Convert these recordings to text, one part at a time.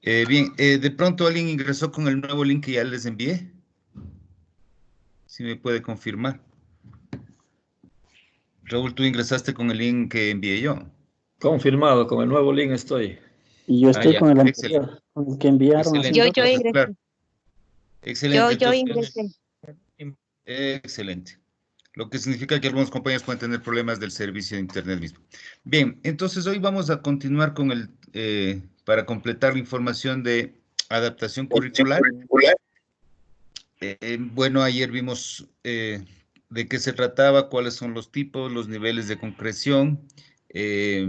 Bien, de pronto alguien ingresó con el nuevo link que ya les envié. Si me puede confirmar. Raúl, tú ingresaste con el link que envié yo. Confirmado, con el nuevo link estoy. Y yo Ah, estoy ya, con el excelente, anterior, con el que enviaron hace un excelente. Yo rato. Entonces, claro, ingresé, excelente. yo Entonces, ingresé. excelente. Lo que significa que algunos compañeros pueden tener problemas del servicio de Internet mismo. Bien, entonces hoy vamos a continuar con para completar la información de adaptación curricular. Bueno, ayer vimos de qué se trataba, cuáles son los tipos, los niveles de concreción, eh,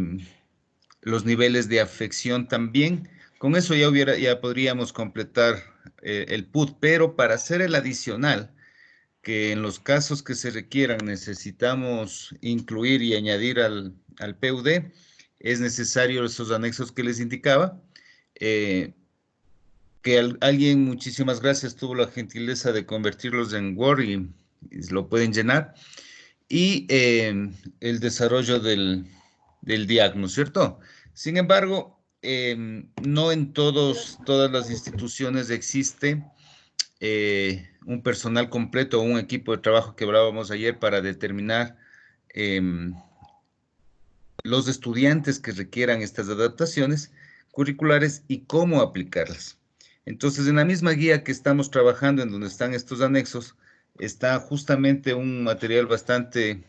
los niveles de afección también. Con eso ya podríamos completar el PUT, pero para hacer el adicional, que en los casos que se requieran necesitamos incluir y añadir al PUD, es necesario esos anexos que les indicaba. eh, que alguien, muchísimas gracias, tuvo la gentileza de convertirlos en Word y lo pueden llenar. Y el desarrollo del diagnóstico, ¿cierto? Sin embargo, no en todas las instituciones existe un personal completo o un equipo de trabajo que hablábamos ayer para determinar los estudiantes que requieran estas adaptaciones curriculares y cómo aplicarlas. Entonces, en la misma guía que estamos trabajando, en donde están estos anexos, está justamente un material bastante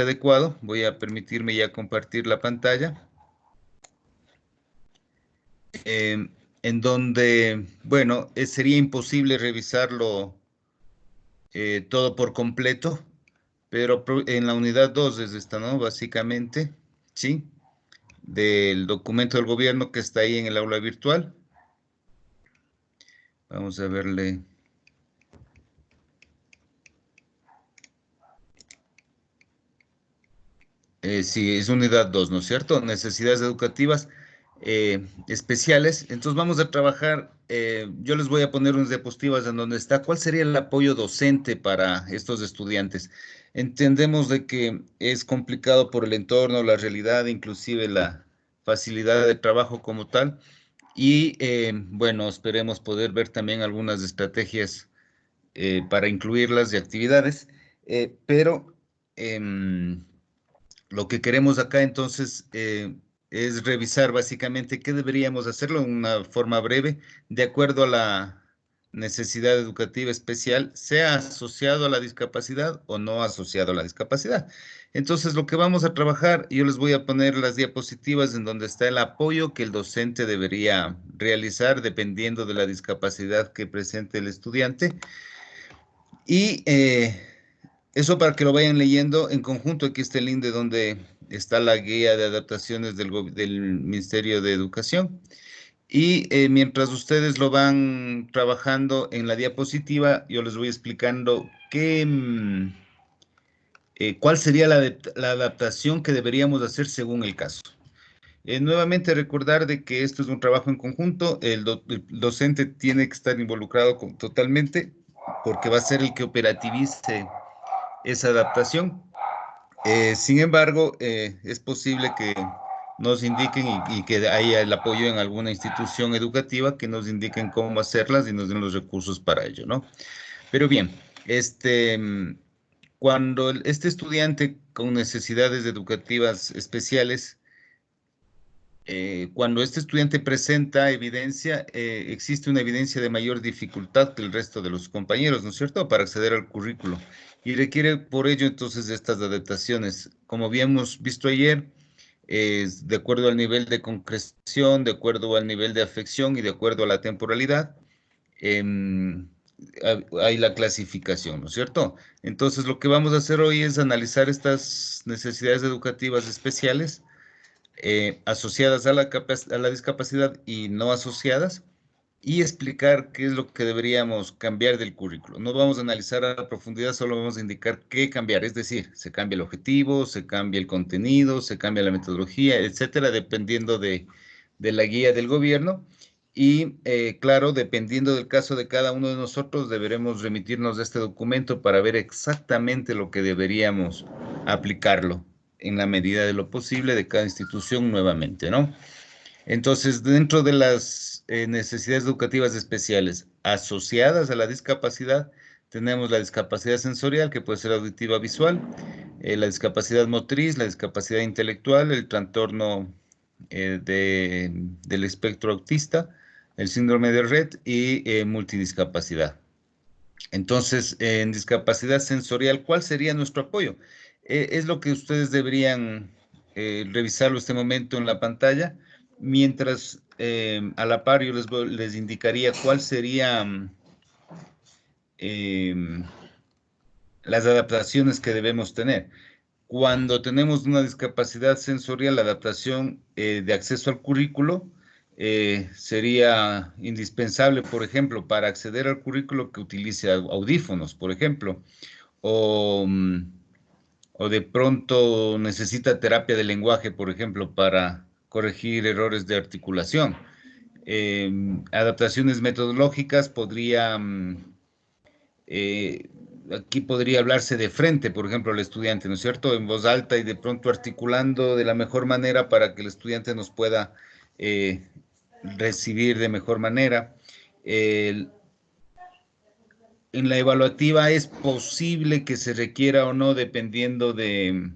adecuado. Voy a permitirme ya compartir la pantalla, en donde, bueno, sería imposible revisarlo todo por completo, pero en la unidad 2 es esta, ¿no? Básicamente, ¿sí? Del documento del gobierno que está ahí en el aula virtual. Vamos a verle. Sí, es unidad 2, ¿no es cierto? Necesidades educativas especiales. Entonces vamos a trabajar, yo les voy a poner unas diapositivas en donde está, ¿cuál sería el apoyo docente para estos estudiantes? Entendemos de que es complicado por el entorno, la realidad, inclusive la facilidad de trabajo como tal. Y bueno, esperemos poder ver también algunas estrategias para incluirlas de actividades, pero lo que queremos acá entonces es revisar básicamente qué deberíamos hacerlo en una forma breve, de acuerdo a la necesidad educativa especial, sea asociado a la discapacidad o no asociado a la discapacidad. Entonces, lo que vamos a trabajar, yo les voy a poner las diapositivas en donde está el apoyo que el docente debería realizar dependiendo de la discapacidad que presente el estudiante. Y eso para que lo vayan leyendo en conjunto. Aquí está el link de donde está la guía de adaptaciones del Ministerio de Educación. Y mientras ustedes lo van trabajando en la diapositiva, yo les voy explicando cuál sería la adaptación que deberíamos hacer según el caso. Nuevamente recordar de que esto es un trabajo en conjunto, el docente tiene que estar involucrado totalmente porque va a ser el que operativice esa adaptación. Sin embargo, es posible que nos indiquen y que haya el apoyo en alguna institución educativa que nos indiquen cómo hacerlas y nos den los recursos para ello, ¿no? Pero bien, cuando este estudiante con necesidades educativas especiales, cuando este estudiante presenta evidencia, existe una evidencia de mayor dificultad que el resto de los compañeros, ¿no es cierto?, para acceder al currículo. Y requiere por ello entonces estas adaptaciones. Como habíamos visto ayer, de acuerdo al nivel de concreción, de acuerdo al nivel de afección y de acuerdo a la temporalidad, em, hay la clasificación, ¿no es cierto? Entonces, lo que vamos a hacer hoy es analizar estas necesidades educativas especiales asociadas a la discapacidad y no asociadas, y explicar qué es lo que deberíamos cambiar del currículo. No vamos a analizar a profundidad, solo vamos a indicar qué cambiar, es decir, se cambia el objetivo, se cambia el contenido, se cambia la metodología, etcétera, dependiendo de la guía del gobierno. Y claro, dependiendo del caso de cada uno de nosotros, deberemos remitirnos a este documento para ver exactamente lo que deberíamos aplicarlo en la medida de lo posible de cada institución nuevamente, ¿no? Entonces, dentro de las necesidades educativas especiales asociadas a la discapacidad, tenemos la discapacidad sensorial, que puede ser auditiva visual, la discapacidad motriz, la discapacidad intelectual, el trastorno del espectro autista, el síndrome de Rett y multidiscapacidad. Entonces, en discapacidad sensorial, ¿cuál sería nuestro apoyo? Es lo que ustedes deberían revisarlo este momento en la pantalla, mientras a la par yo les indicaría cuál serían las adaptaciones que debemos tener. Cuando tenemos una discapacidad sensorial, la adaptación de acceso al currículo sería indispensable, por ejemplo, para acceder al currículo que utilice audífonos, por ejemplo, o, o de pronto necesita terapia de lenguaje, por ejemplo, para corregir errores de articulación. Adaptaciones metodológicas aquí podría hablarse de frente, por ejemplo, al estudiante, ¿no es cierto? En voz alta y de pronto articulando de la mejor manera para que el estudiante nos pueda recibir de mejor manera. En la evaluativa es posible que se requiera o no, dependiendo del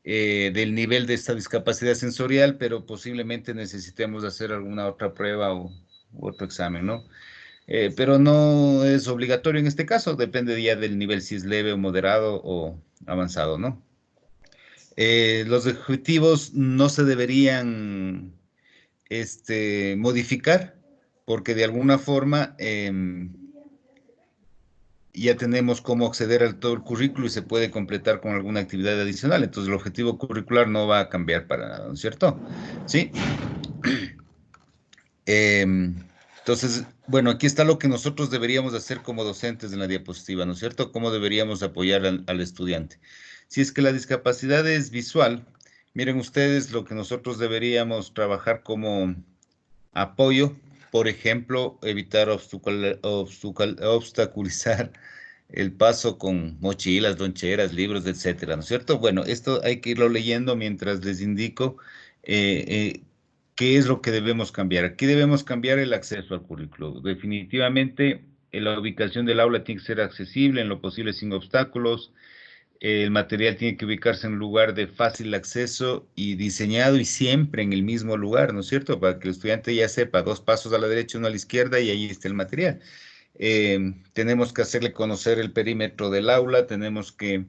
nivel de esta discapacidad sensorial, pero posiblemente necesitemos hacer alguna otra prueba u otro examen, ¿no? Pero no es obligatorio en este caso, depende ya del nivel, si es leve o moderado o avanzado, ¿no? Los objetivos no se deberían modificar, porque de alguna forma ya tenemos cómo acceder a todo el currículo y se puede completar con alguna actividad adicional. Entonces el objetivo curricular no va a cambiar para nada, ¿no es cierto? Sí. Entonces, bueno, aquí está lo que nosotros deberíamos hacer como docentes en la diapositiva, ¿no es cierto? ¿Cómo deberíamos apoyar al estudiante? Si es que la discapacidad es visual, miren ustedes lo que nosotros deberíamos trabajar como apoyo, por ejemplo, evitar obstaculizar el paso con mochilas, loncheras, libros, etcétera, ¿no es cierto? Bueno, esto hay que irlo leyendo mientras les indico qué es lo que debemos cambiar. Aquí debemos cambiar el acceso al currículo. Definitivamente, la ubicación del aula tiene que ser accesible, en lo posible sin obstáculos. El material tiene que ubicarse en un lugar de fácil acceso y diseñado y siempre en el mismo lugar, ¿no es cierto? Para que el estudiante ya sepa, 2 pasos a la derecha, uno a la izquierda y ahí está el material. Tenemos que hacerle conocer el perímetro del aula, tenemos que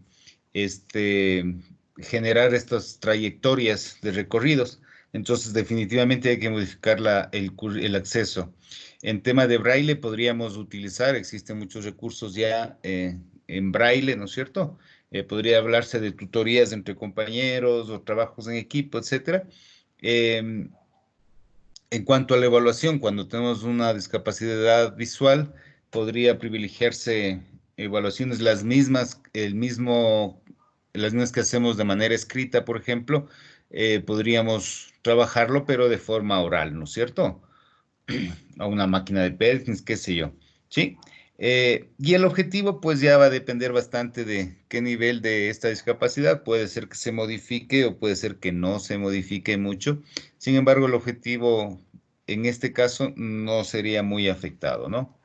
generar estas trayectorias de recorridos. Entonces, definitivamente hay que modificar el acceso. En tema de braille podríamos utilizar, existen muchos recursos ya en braille, ¿no es cierto? Podría hablarse de tutorías entre compañeros o trabajos en equipo, etcétera. En cuanto a la evaluación, cuando tenemos una discapacidad visual, podría privilegiarse evaluaciones las mismas que hacemos de manera escrita, por ejemplo, podríamos trabajarlo, pero de forma oral, ¿no es cierto? A una máquina de Perkins, qué sé yo, ¿sí? Y el objetivo, pues ya va a depender bastante de qué nivel de esta discapacidad. Puede ser que se modifique o puede ser que no se modifique mucho. Sin embargo, el objetivo en este caso no sería muy afectado, ¿no?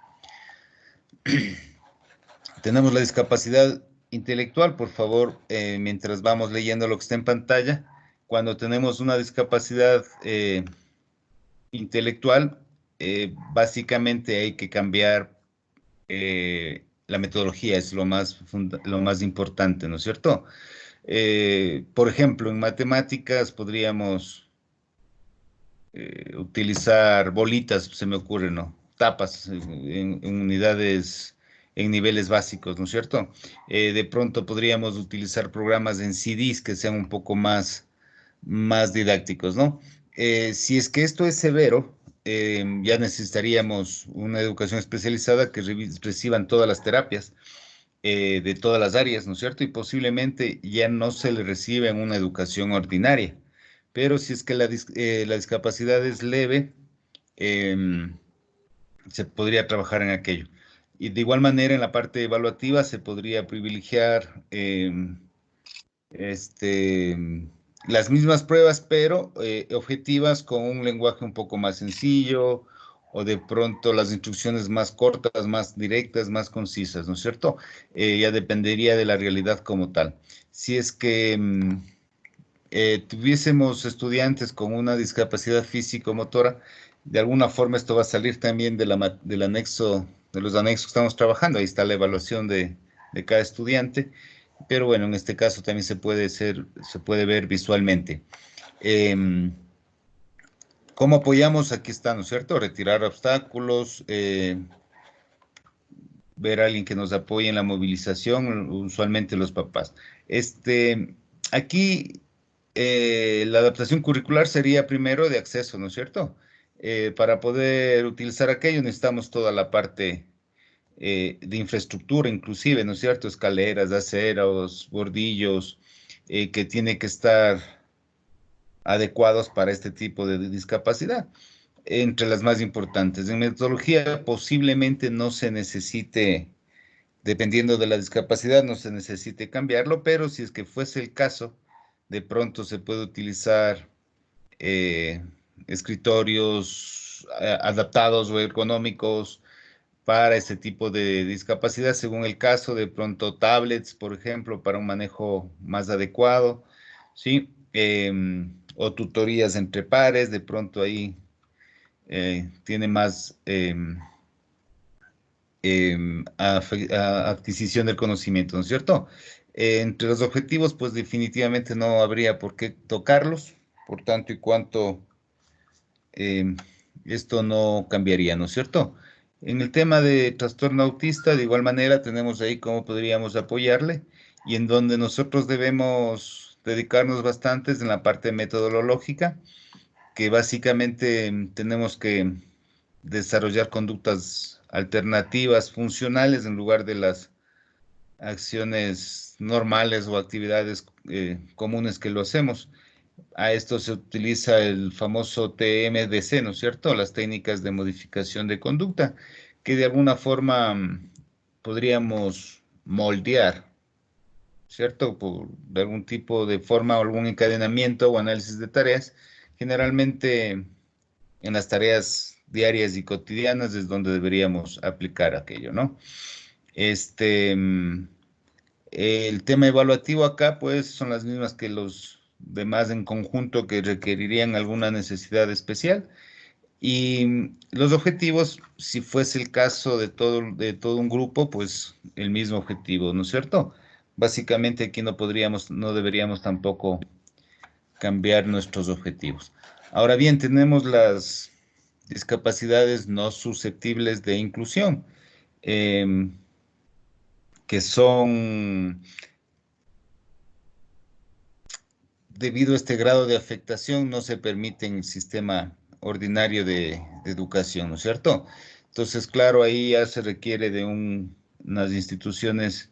Tenemos la discapacidad intelectual, por favor, mientras vamos leyendo lo que está en pantalla. Cuando tenemos una discapacidad intelectual, básicamente hay que cambiar la metodología, es lo más importante, ¿no es cierto? Por ejemplo, en matemáticas podríamos utilizar bolitas, se me ocurre, ¿no? Tapas en unidades, en niveles básicos, ¿no es cierto? De pronto podríamos utilizar programas en CDs que sean un poco más didácticos, ¿no? Si es que esto es severo, ya necesitaríamos una educación especializada que reciban todas las terapias de todas las áreas, ¿no es cierto? Y posiblemente ya no se le reciba en una educación ordinaria. Pero si es que la discapacidad es leve, em, se podría trabajar en aquello. Y de igual manera, en la parte evaluativa se podría privilegiar este, las mismas pruebas, pero objetivas con un lenguaje un poco más sencillo o de pronto las instrucciones más cortas, más directas, más concisas, ¿no es cierto? Ya dependería de la realidad como tal. Si es que tuviésemos estudiantes con una discapacidad físico-motora, de alguna forma esto va a salir también del anexo, de los anexos que estamos trabajando. Ahí está la evaluación de cada estudiante, pero bueno, en este caso también se puede ver visualmente. Em, ¿Cómo apoyamos? Aquí está, ¿no es cierto? Retirar obstáculos, ver a alguien que nos apoye en la movilización, usualmente los papás. Aquí la adaptación curricular sería primero de acceso, ¿no es cierto? Para poder utilizar aquello necesitamos toda la parte de infraestructura, inclusive, ¿no es cierto? Escaleras, aceros, bordillos, que tiene que estar adecuados para este tipo de discapacidad, entre las más importantes. En metodología posiblemente no se necesite, dependiendo de la discapacidad, no se necesite cambiarlo, pero si es que fuese el caso, de pronto se puede utilizar eh, escritorios adaptados o ergonómicos para este tipo de discapacidad, según el caso, de pronto tablets, por ejemplo, para un manejo más adecuado, ¿sí? O tutorías entre pares, de pronto ahí tiene más adquisición del conocimiento, ¿no es cierto? Entre los objetivos, pues definitivamente no habría por qué tocarlos, por tanto y cuanto eh, esto no cambiaría, ¿no es cierto? En el tema de trastorno autista, de igual manera, tenemos ahí cómo podríamos apoyarle y en donde nosotros debemos dedicarnos bastante es en la parte metodológica, que básicamente tenemos que desarrollar conductas alternativas, funcionales, en lugar de las acciones normales o actividades comunes que lo hacemos. A esto se utiliza el famoso TMDC, ¿no es cierto? Las técnicas de modificación de conducta, que de alguna forma podríamos moldear, ¿cierto? De algún tipo de forma o algún encadenamiento o análisis de tareas. Generalmente en las tareas diarias y cotidianas es donde deberíamos aplicar aquello, ¿no? Este, mm, el tema evaluativo acá, pues, son las mismas que los demás en conjunto que requerirían alguna necesidad especial. Y los objetivos, si fuese el caso de todo un grupo, pues el mismo objetivo, ¿no es cierto? Básicamente aquí no deberíamos tampoco cambiar nuestros objetivos. Ahora bien, tenemos las discapacidades no susceptibles de inclusión, em, que son debido a este grado de afectación, no se permite en el sistema ordinario de educación, ¿no es cierto? Entonces, claro, ahí ya se requiere de unas instituciones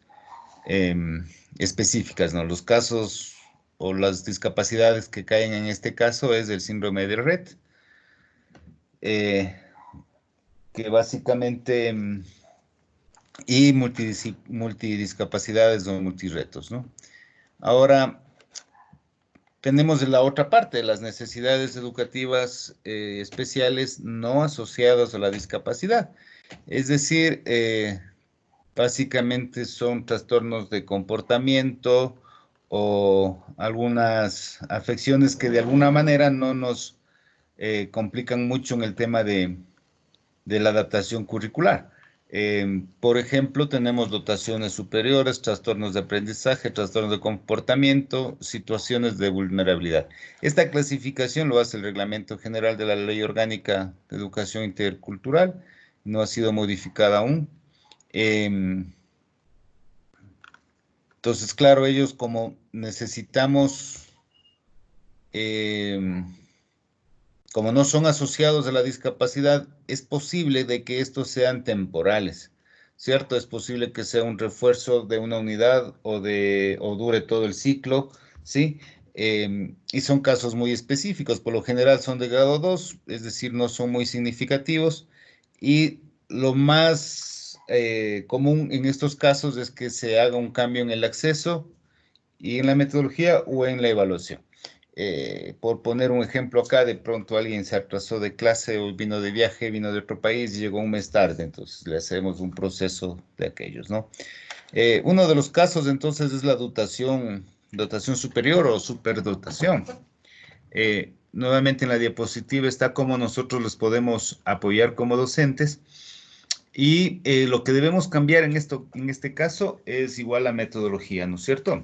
específicas, ¿no? Los casos o las discapacidades que caen en este caso es el síndrome de Rett, eh, que básicamente, y multidiscapacidades o multiretos, ¿no? Ahora, tenemos la otra parte, las necesidades educativas especiales no asociadas a la discapacidad. Es decir, básicamente son trastornos de comportamiento o algunas afecciones que de alguna manera no nos complican mucho en el tema de la adaptación curricular. Por ejemplo, tenemos dotaciones superiores, trastornos de aprendizaje, trastornos de comportamiento, situaciones de vulnerabilidad. Esta clasificación lo hace el Reglamento General de la Ley Orgánica de Educación Intercultural, no ha sido modificada aún. Entonces, claro, ellos como necesitamos, como no son asociados a la discapacidad, es posible de que estos sean temporales, ¿cierto? Es posible que sea un refuerzo de una unidad o dure todo el ciclo, ¿sí? Y son casos muy específicos, por lo general son de grado 2, es decir, no son muy significativos. Y lo más común en estos casos es que se haga un cambio en el acceso y en la metodología o en la evaluación. Por poner un ejemplo acá, de pronto alguien se atrasó de clase o vino de viaje, vino de otro país y llegó un mes tarde, entonces le hacemos un proceso de aquellos, ¿no? Uno de los casos entonces es la dotación superior o superdotación. Nuevamente en la diapositiva está cómo nosotros les podemos apoyar como docentes y lo que debemos cambiar en este caso es igual la metodología, ¿no es cierto?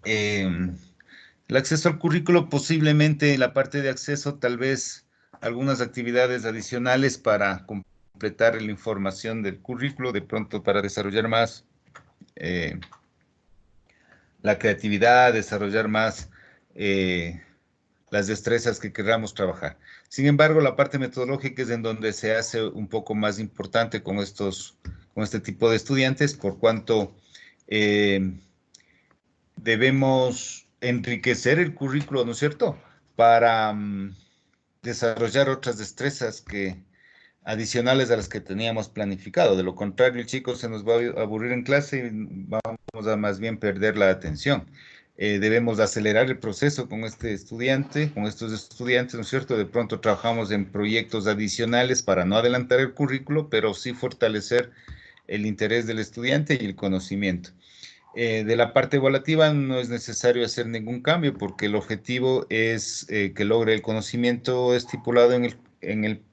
El acceso al currículo, posiblemente en la parte de acceso, tal vez algunas actividades adicionales para completar la información del currículo, de pronto para desarrollar más la creatividad, desarrollar más las destrezas que queramos trabajar. Sin embargo, la parte metodológica es en donde se hace un poco más importante con este tipo de estudiantes, por cuanto debemos enriquecer el currículo, ¿no es cierto?, para desarrollar otras destrezas adicionales a las que teníamos planificado. De lo contrario, el chico se nos va a aburrir en clase y vamos a más bien perder la atención. Debemos acelerar el proceso con estos estudiantes, ¿no es cierto? De pronto trabajamos en proyectos adicionales para no adelantar el currículo, pero sí fortalecer el interés del estudiante y el conocimiento. De la parte evaluativa no es necesario hacer ningún cambio porque el objetivo es que logre el conocimiento estipulado en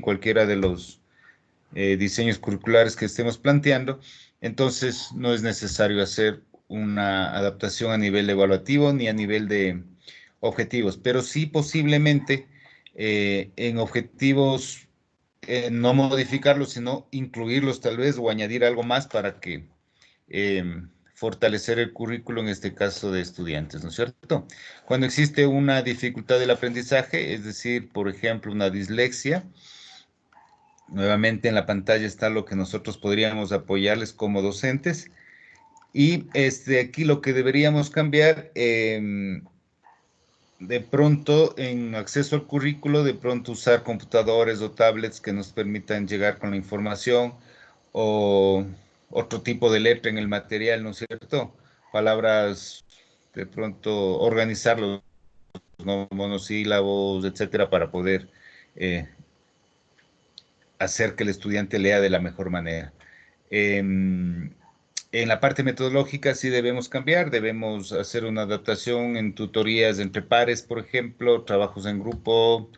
cualquiera de los diseños curriculares que estemos planteando. Entonces no es necesario hacer una adaptación a nivel evaluativo ni a nivel de objetivos, pero sí posiblemente en objetivos no modificarlos, sino incluirlos tal vez o añadir algo más para que fortalecer el currículo en este caso de estudiantes, ¿no es cierto? Cuando existe una dificultad del aprendizaje, es decir, por ejemplo, una dislexia, nuevamente en la pantalla está lo que nosotros podríamos apoyarles como docentes. Y aquí lo que deberíamos cambiar, de pronto en acceso al currículo, de pronto usar computadores o tablets que nos permitan llegar con la información o otro tipo de letra en el material, ¿no es cierto? Palabras, de pronto organizarlos, ¿no? Monosílabos, etcétera, para poder hacer que el estudiante lea de la mejor manera. En la parte metodológica sí debemos cambiar, debemos hacer una adaptación en tutorías entre pares, por ejemplo, trabajos en grupo,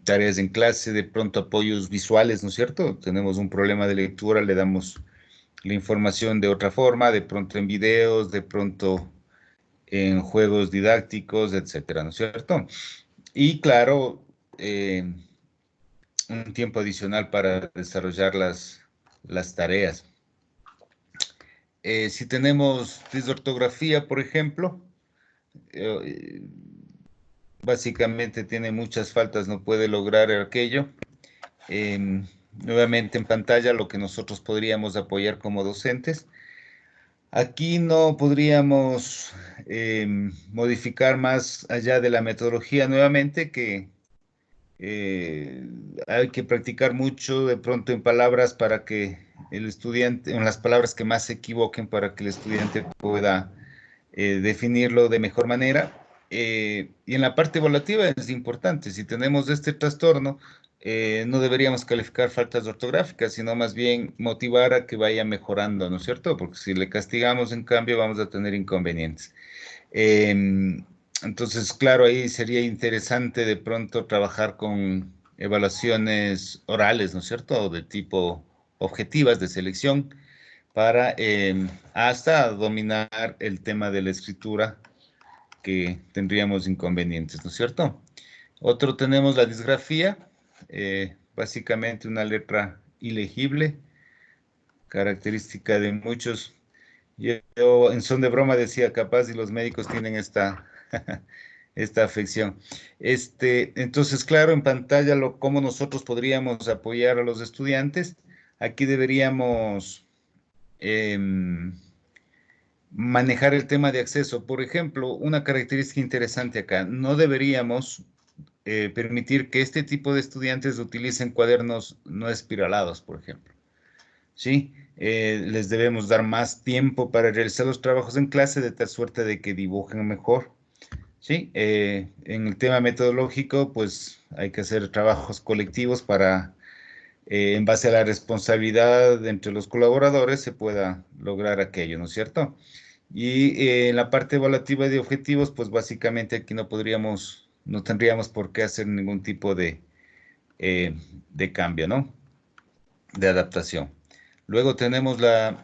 tareas en clase, de pronto apoyos visuales, ¿no es cierto? Tenemos un problema de lectura, le damos la información de otra forma, de pronto en videos, de pronto en juegos didácticos, etcétera, ¿no es cierto? Y claro, un tiempo adicional para desarrollar las tareas. Si tenemos disortografía, por ejemplo, básicamente tiene muchas faltas, no puede lograr aquello. Nuevamente en pantalla lo que nosotros podríamos apoyar como docentes. Aquí no podríamos modificar más allá de la metodología nuevamente, que hay que practicar mucho de pronto en palabras para que el estudiante, en las palabras que más se equivoquen para que el estudiante pueda definirlo de mejor manera. Y en la parte evaluativa es importante, si tenemos este trastorno, no deberíamos calificar faltas ortográficas, sino más bien motivar a que vaya mejorando, ¿no es cierto? Porque si le castigamos, en cambio, vamos a tener inconvenientes. Entonces, claro, ahí sería interesante de pronto trabajar con evaluaciones orales, ¿no es cierto? De tipo objetivas de selección para hasta dominar el tema de la escritura, que tendríamos inconvenientes, ¿no es cierto? Otro tenemos la disgrafía, básicamente una letra ilegible, característica de muchos. Yo en son de broma decía, capaz y los médicos tienen esta, esta afección. Entonces, claro, en pantalla cómo nosotros podríamos apoyar a los estudiantes. Aquí deberíamos manejar el tema de acceso. Por ejemplo, una característica interesante acá, no deberíamos permitir que este tipo de estudiantes utilicen cuadernos no espiralados, por ejemplo. ¿Sí? Les debemos dar más tiempo para realizar los trabajos en clase de tal suerte de que dibujen mejor. Sí, en el tema metodológico, pues hay que hacer trabajos colectivos para, en base a la responsabilidad entre los colaboradores, se pueda lograr aquello, ¿no es cierto? Y en la parte evaluativa de objetivos, pues básicamente aquí no tendríamos por qué hacer ningún tipo de cambio, ¿no? De adaptación. Luego tenemos la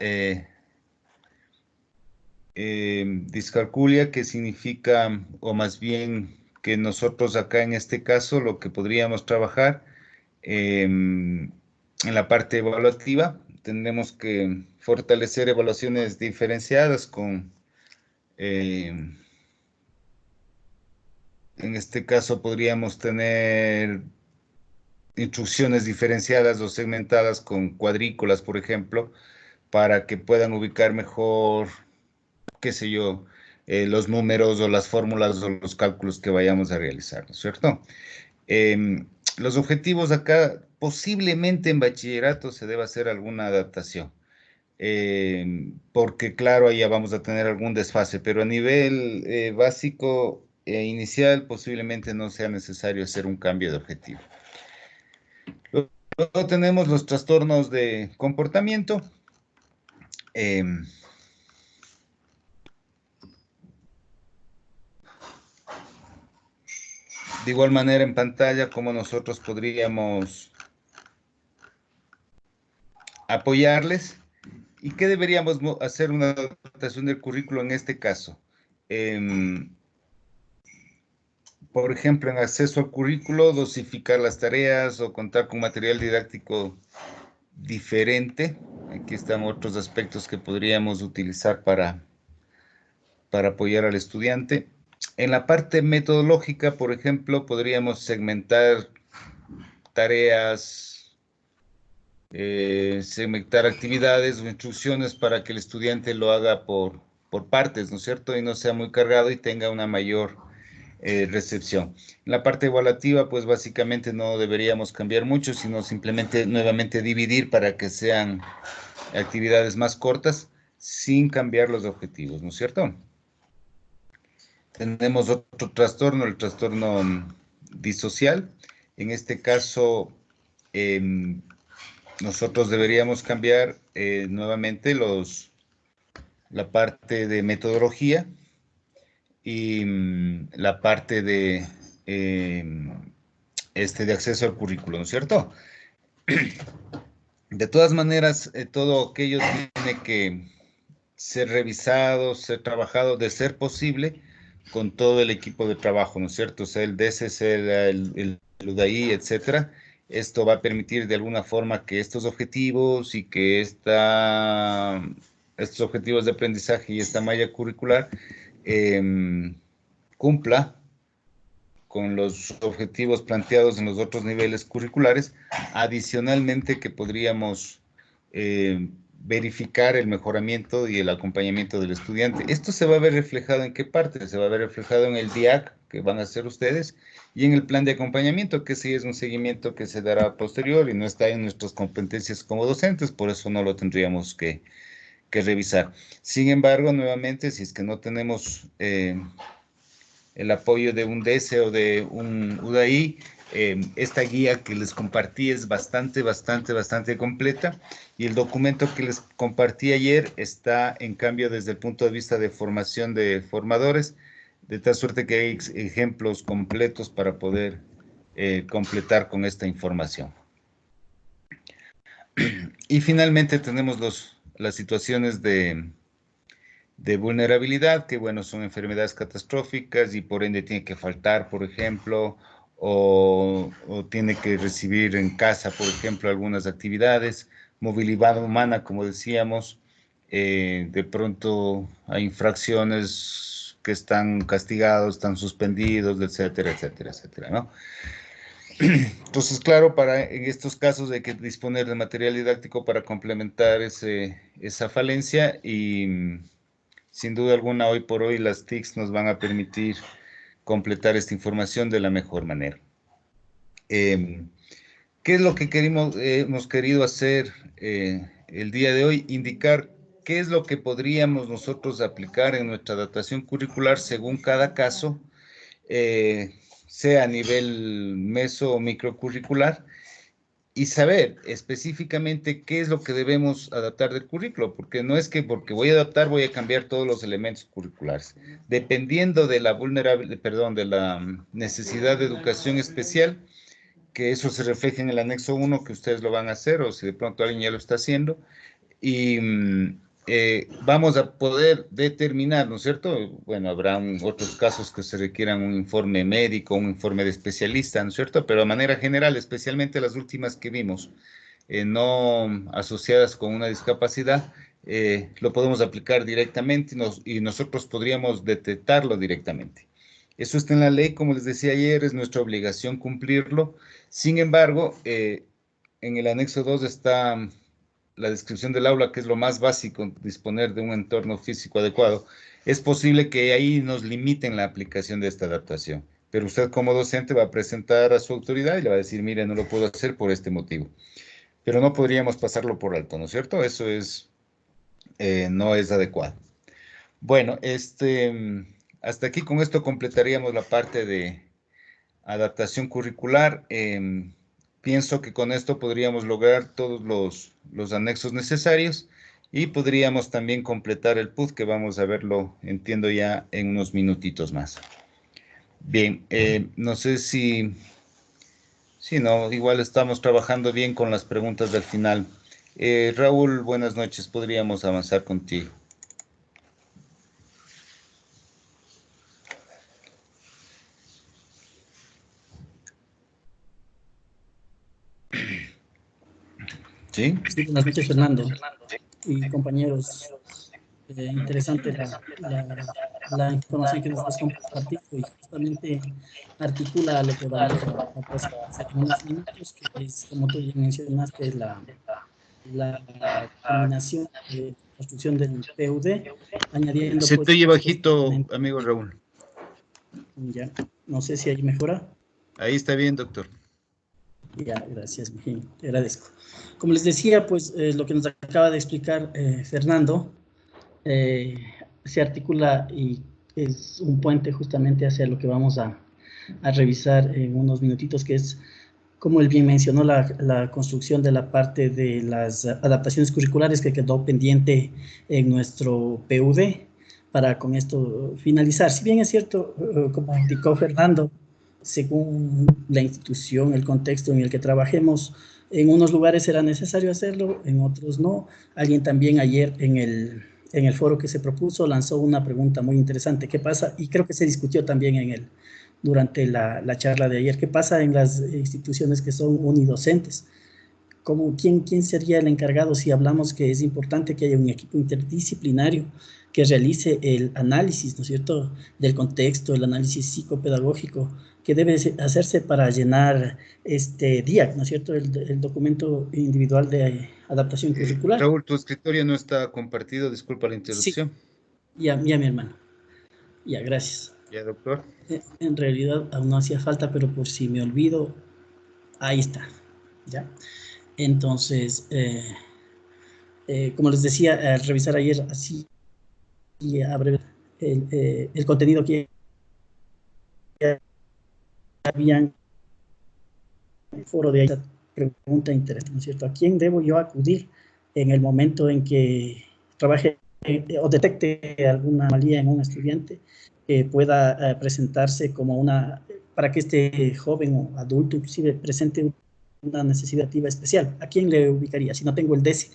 discalculia, que significa, o más bien que nosotros acá en este caso lo que podríamos trabajar en la parte evaluativa, tendremos que fortalecer evaluaciones diferenciadas en este caso podríamos tener instrucciones diferenciadas o segmentadas con cuadrículas, por ejemplo, para que puedan ubicar mejor, qué sé yo, los números o las fórmulas o los cálculos que vayamos a realizar, ¿no es cierto? Los objetivos acá, posiblemente en bachillerato se deba hacer alguna adaptación, porque claro, ahí ya vamos a tener algún desfase, pero a nivel básico e inicial posiblemente no sea necesario hacer un cambio de objetivo. Luego tenemos los trastornos de comportamiento. De igual manera en pantalla, como nosotros podríamos apoyarles y qué deberíamos hacer una adaptación del currículo en este caso. Por ejemplo, en acceso al currículo, dosificar las tareas o contar con material didáctico diferente. Aquí están otros aspectos que podríamos utilizar para apoyar al estudiante. En la parte metodológica, por ejemplo, podríamos segmentar tareas, segmentar actividades o instrucciones para que el estudiante lo haga por partes, ¿no es cierto? Y no sea muy cargado y tenga una mayor recepción. En la parte evaluativa, pues básicamente no deberíamos cambiar mucho, sino simplemente nuevamente dividir para que sean actividades más cortas sin cambiar los objetivos, ¿no es cierto? Tenemos otro trastorno, el trastorno disocial. En este caso, nosotros deberíamos cambiar nuevamente la parte de metodología y la parte de de acceso al currículo, ¿no es cierto? De todas maneras, todo aquello tiene que ser revisado, ser trabajado, de ser posible, con todo el equipo de trabajo, ¿no es cierto? O sea, el DSC, el UDAI, etcétera. Esto va a permitir de alguna forma que estos objetivos y que estos objetivos de aprendizaje y esta malla curricular cumpla con los objetivos planteados en los otros niveles curriculares, adicionalmente que podríamos verificar el mejoramiento y el acompañamiento del estudiante. Esto se va a ver reflejado en qué parte, se va a ver reflejado en el DIAC que van a hacer ustedes y en el plan de acompañamiento, que sí es un seguimiento que se dará posterior y no está en nuestras competencias como docentes, por eso no lo tendríamos que revisar. Sin embargo, nuevamente, si es que no tenemos el apoyo de un DESE o de un UDAI, esta guía que les compartí es bastante completa y el documento que les compartí ayer está en cambio desde el punto de vista de formación de formadores, de tal suerte que hay ejemplos completos para poder completar con esta información. Y finalmente tenemos las situaciones de vulnerabilidad, que bueno, son enfermedades catastróficas y por ende tiene que faltar, por ejemplo, o tiene que recibir en casa, por ejemplo, algunas actividades, movilidad humana, como decíamos, de pronto hay infracciones que están castigados, están suspendidos, etcétera, etcétera, etcétera, ¿no? Entonces, claro, en estos casos hay que disponer de material didáctico para complementar esa falencia y sin duda alguna, hoy por hoy las TICs nos van a permitir completar esta información de la mejor manera. ¿Qué es lo que hemos querido hacer el día de hoy, indicar qué es lo que podríamos nosotros aplicar en nuestra adaptación curricular según cada caso, sea a nivel meso o microcurricular, y saber específicamente qué es lo que debemos adaptar del currículo, porque no es que porque voy a adaptar voy a cambiar todos los elementos curriculares. Dependiendo de la de la necesidad de educación especial, que eso se refleja en el anexo 1, que ustedes lo van a hacer, o si de pronto alguien ya lo está haciendo, y vamos a poder determinar, ¿no es cierto? Bueno, habrán otros casos que se requieran un informe médico, un informe de especialista, ¿no es cierto? Pero de manera general, especialmente las últimas que vimos, no asociadas con una discapacidad, lo podemos aplicar directamente y nosotros podríamos detectarlo directamente. Eso está en la ley, como les decía ayer, es nuestra obligación cumplirlo. Sin embargo, en el anexo 2 está la descripción del aula, que es lo más básico, disponer de un entorno físico adecuado. Es posible que ahí nos limiten la aplicación de esta adaptación, pero usted como docente va a presentar a su autoridad y le va a decir, mire, no lo puedo hacer por este motivo. Pero no podríamos pasarlo por alto, ¿no es cierto? Eso es, no es adecuado. Bueno, hasta aquí con esto completaríamos la parte de adaptación curricular. Pienso que con esto podríamos lograr todos los anexos necesarios y podríamos también completar el PUD, que vamos a verlo, entiendo, ya en unos minutitos más. Bien, no sé si no, igual estamos trabajando bien con las preguntas del final. Raúl, buenas noches, podríamos avanzar contigo. ¿Sí? Sí, buenas noches, Fernando y compañeros. Interesante la información que nos has compartido y justamente articula lo que vamos a hacer en unos minutos, que es, como tú ya mencionaste, la terminación de construcción del PUD, añadiendo Se pues... te oye bajito, amigo Raúl. Ya, no sé si ahí mejora. Ahí está bien, doctor. Ya, gracias, te agradezco. Como les decía, pues lo que nos acaba de explicar Fernando se articula y es un puente justamente hacia lo que vamos a revisar en unos minutitos, que es, como él bien mencionó, la construcción de la parte de las adaptaciones curriculares que quedó pendiente en nuestro PUD para con esto finalizar. Si bien es cierto, como indicó Fernando, según la institución, el contexto en el que trabajemos, en unos lugares será necesario hacerlo, en otros no. Alguien también ayer en el foro que se propuso lanzó una pregunta muy interesante. ¿Qué pasa? Y creo que se discutió también durante la charla de ayer. ¿Qué pasa en las instituciones que son unidocentes? ¿Quién sería el encargado si hablamos que es importante que haya un equipo interdisciplinario que realice el análisis, ¿no es cierto?, del contexto, el análisis psicopedagógico que debe hacerse para llenar este DIAC, ¿no es cierto?, el documento individual de adaptación curricular. Raúl, tu escritorio no está compartido, disculpa la interrupción. Sí, ya mi hermano. Ya, gracias. Ya, doctor. En realidad aún no hacía falta, pero por si me olvido, ahí está, ¿ya? Entonces, como les decía, al revisar ayer así y a breve el contenido que habían en el foro de ahí, pregunta interesante, ¿no es cierto? ¿A quién debo yo acudir en el momento en que trabaje o detecte alguna anomalía en un estudiante que pueda presentarse como para que este joven o adulto inclusive presente una necesidad especial? ¿A quién le ubicaría si no tengo el DESE?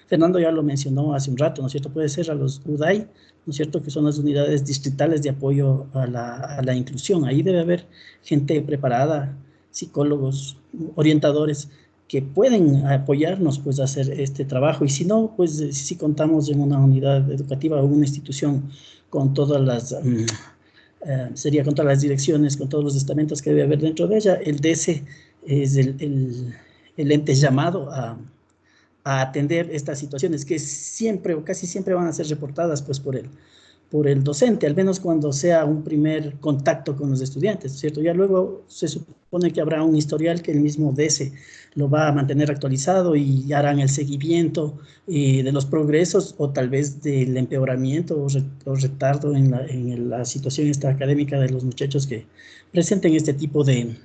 Fernando ya lo mencionó hace un rato, ¿no es cierto? Puede ser a los UDAI, ¿no es cierto?, que son las unidades distritales de apoyo a la inclusión. Ahí debe haber gente preparada, psicólogos, orientadores, que pueden apoyarnos pues a hacer este trabajo. Y si no, pues si contamos en una unidad educativa o una institución con todas las... sería con todas las direcciones, con todos los estamentos que debe haber dentro de ella, el DESE es el ente llamado a atender estas situaciones que siempre o casi siempre van a ser reportadas pues por el docente, al menos cuando sea un primer contacto con los estudiantes, ¿cierto? Ya luego se supone supone que habrá un historial que el mismo DESE lo va a mantener actualizado y harán el seguimiento de los progresos o tal vez del empeoramiento o retardo en la situación académica de los muchachos que presenten este tipo de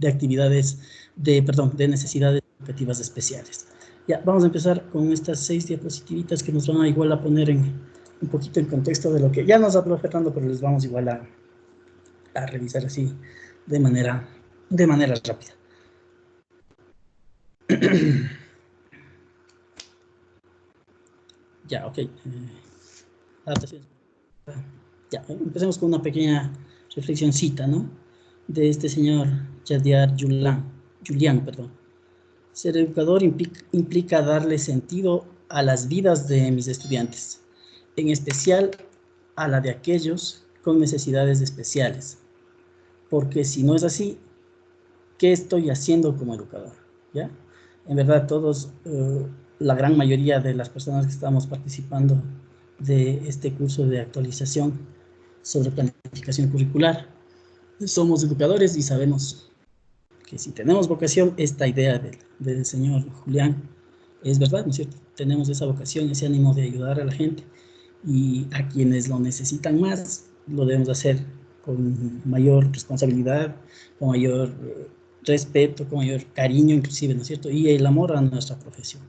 actividades, de necesidades educativas especiales. Ya, vamos a empezar con estas 6 diapositivitas que nos van a igual a poner un poquito en contexto de lo que ya nos habló Fernando, pero les vamos igual a revisar así de manera rápida. Ya, ok. Adaptaciones. Ya, empecemos con una pequeña reflexioncita, ¿no? De este señor Yadier Julián, perdón. Ser educador implica darle sentido a las vidas de mis estudiantes, en especial a la de aquellos con necesidades especiales. Porque si no es así, ¿qué estoy haciendo como educador? ¿Ya? En verdad, todos, la gran mayoría de las personas que estamos participando de este curso de actualización sobre planificación curricular, somos educadores y sabemos que si tenemos vocación, esta idea del señor Julián es verdad, ¿no es cierto? Tenemos esa vocación, ese ánimo de ayudar a la gente y a quienes lo necesitan más, lo debemos hacer con mayor responsabilidad, con mayor respeto, con mayor cariño inclusive, ¿no es cierto? Y el amor a nuestra profesión,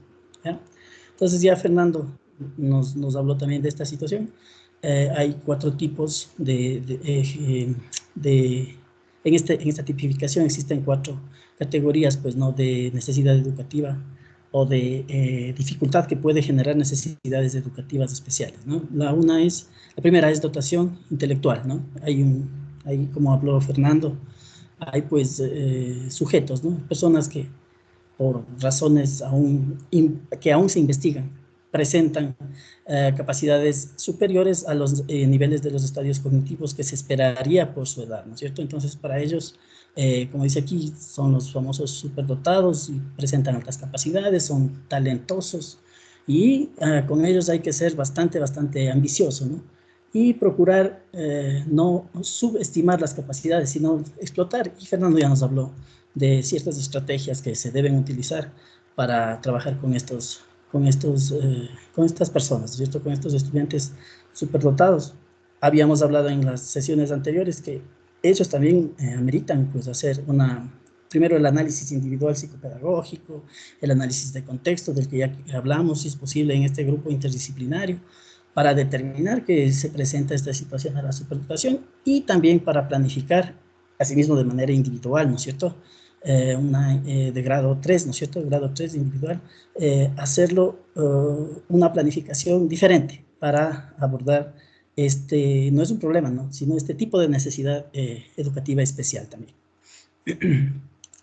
¿ya? Entonces ya Fernando nos habló también de esta situación. Hay 4 tipos en esta tipificación existen 4 categorías, pues, ¿no? De necesidad educativa o de dificultad que puede generar necesidades educativas especiales, ¿no? La primera es dotación intelectual, ¿no? Hay, como habló Fernando, hay pues sujetos, ¿no? Personas que por razones que aún se investigan, presentan capacidades superiores a los niveles de los estadios cognitivos que se esperaría por su edad, ¿no es cierto? Entonces, para ellos, como dice aquí, son los famosos superdotados y presentan altas capacidades, son talentosos y con ellos hay que ser bastante ambicioso, ¿no? Y procurar no subestimar las capacidades, sino explotar. Y Fernando ya nos habló de ciertas estrategias que se deben utilizar para trabajar con estas personas, ¿cierto? Con estos estudiantes superdotados. Habíamos hablado en las sesiones anteriores que ellos también ameritan pues hacer primero el análisis individual psicopedagógico, el análisis de contexto del que ya hablamos, si es posible en este grupo interdisciplinario, para determinar que se presenta esta situación a la superdotación y también para planificar, asimismo de manera individual, ¿no es cierto? De grado 3, ¿no es cierto? Grado 3 individual, hacerlo una planificación diferente para abordar no es un problema, ¿no? Sino este tipo de necesidad educativa especial también.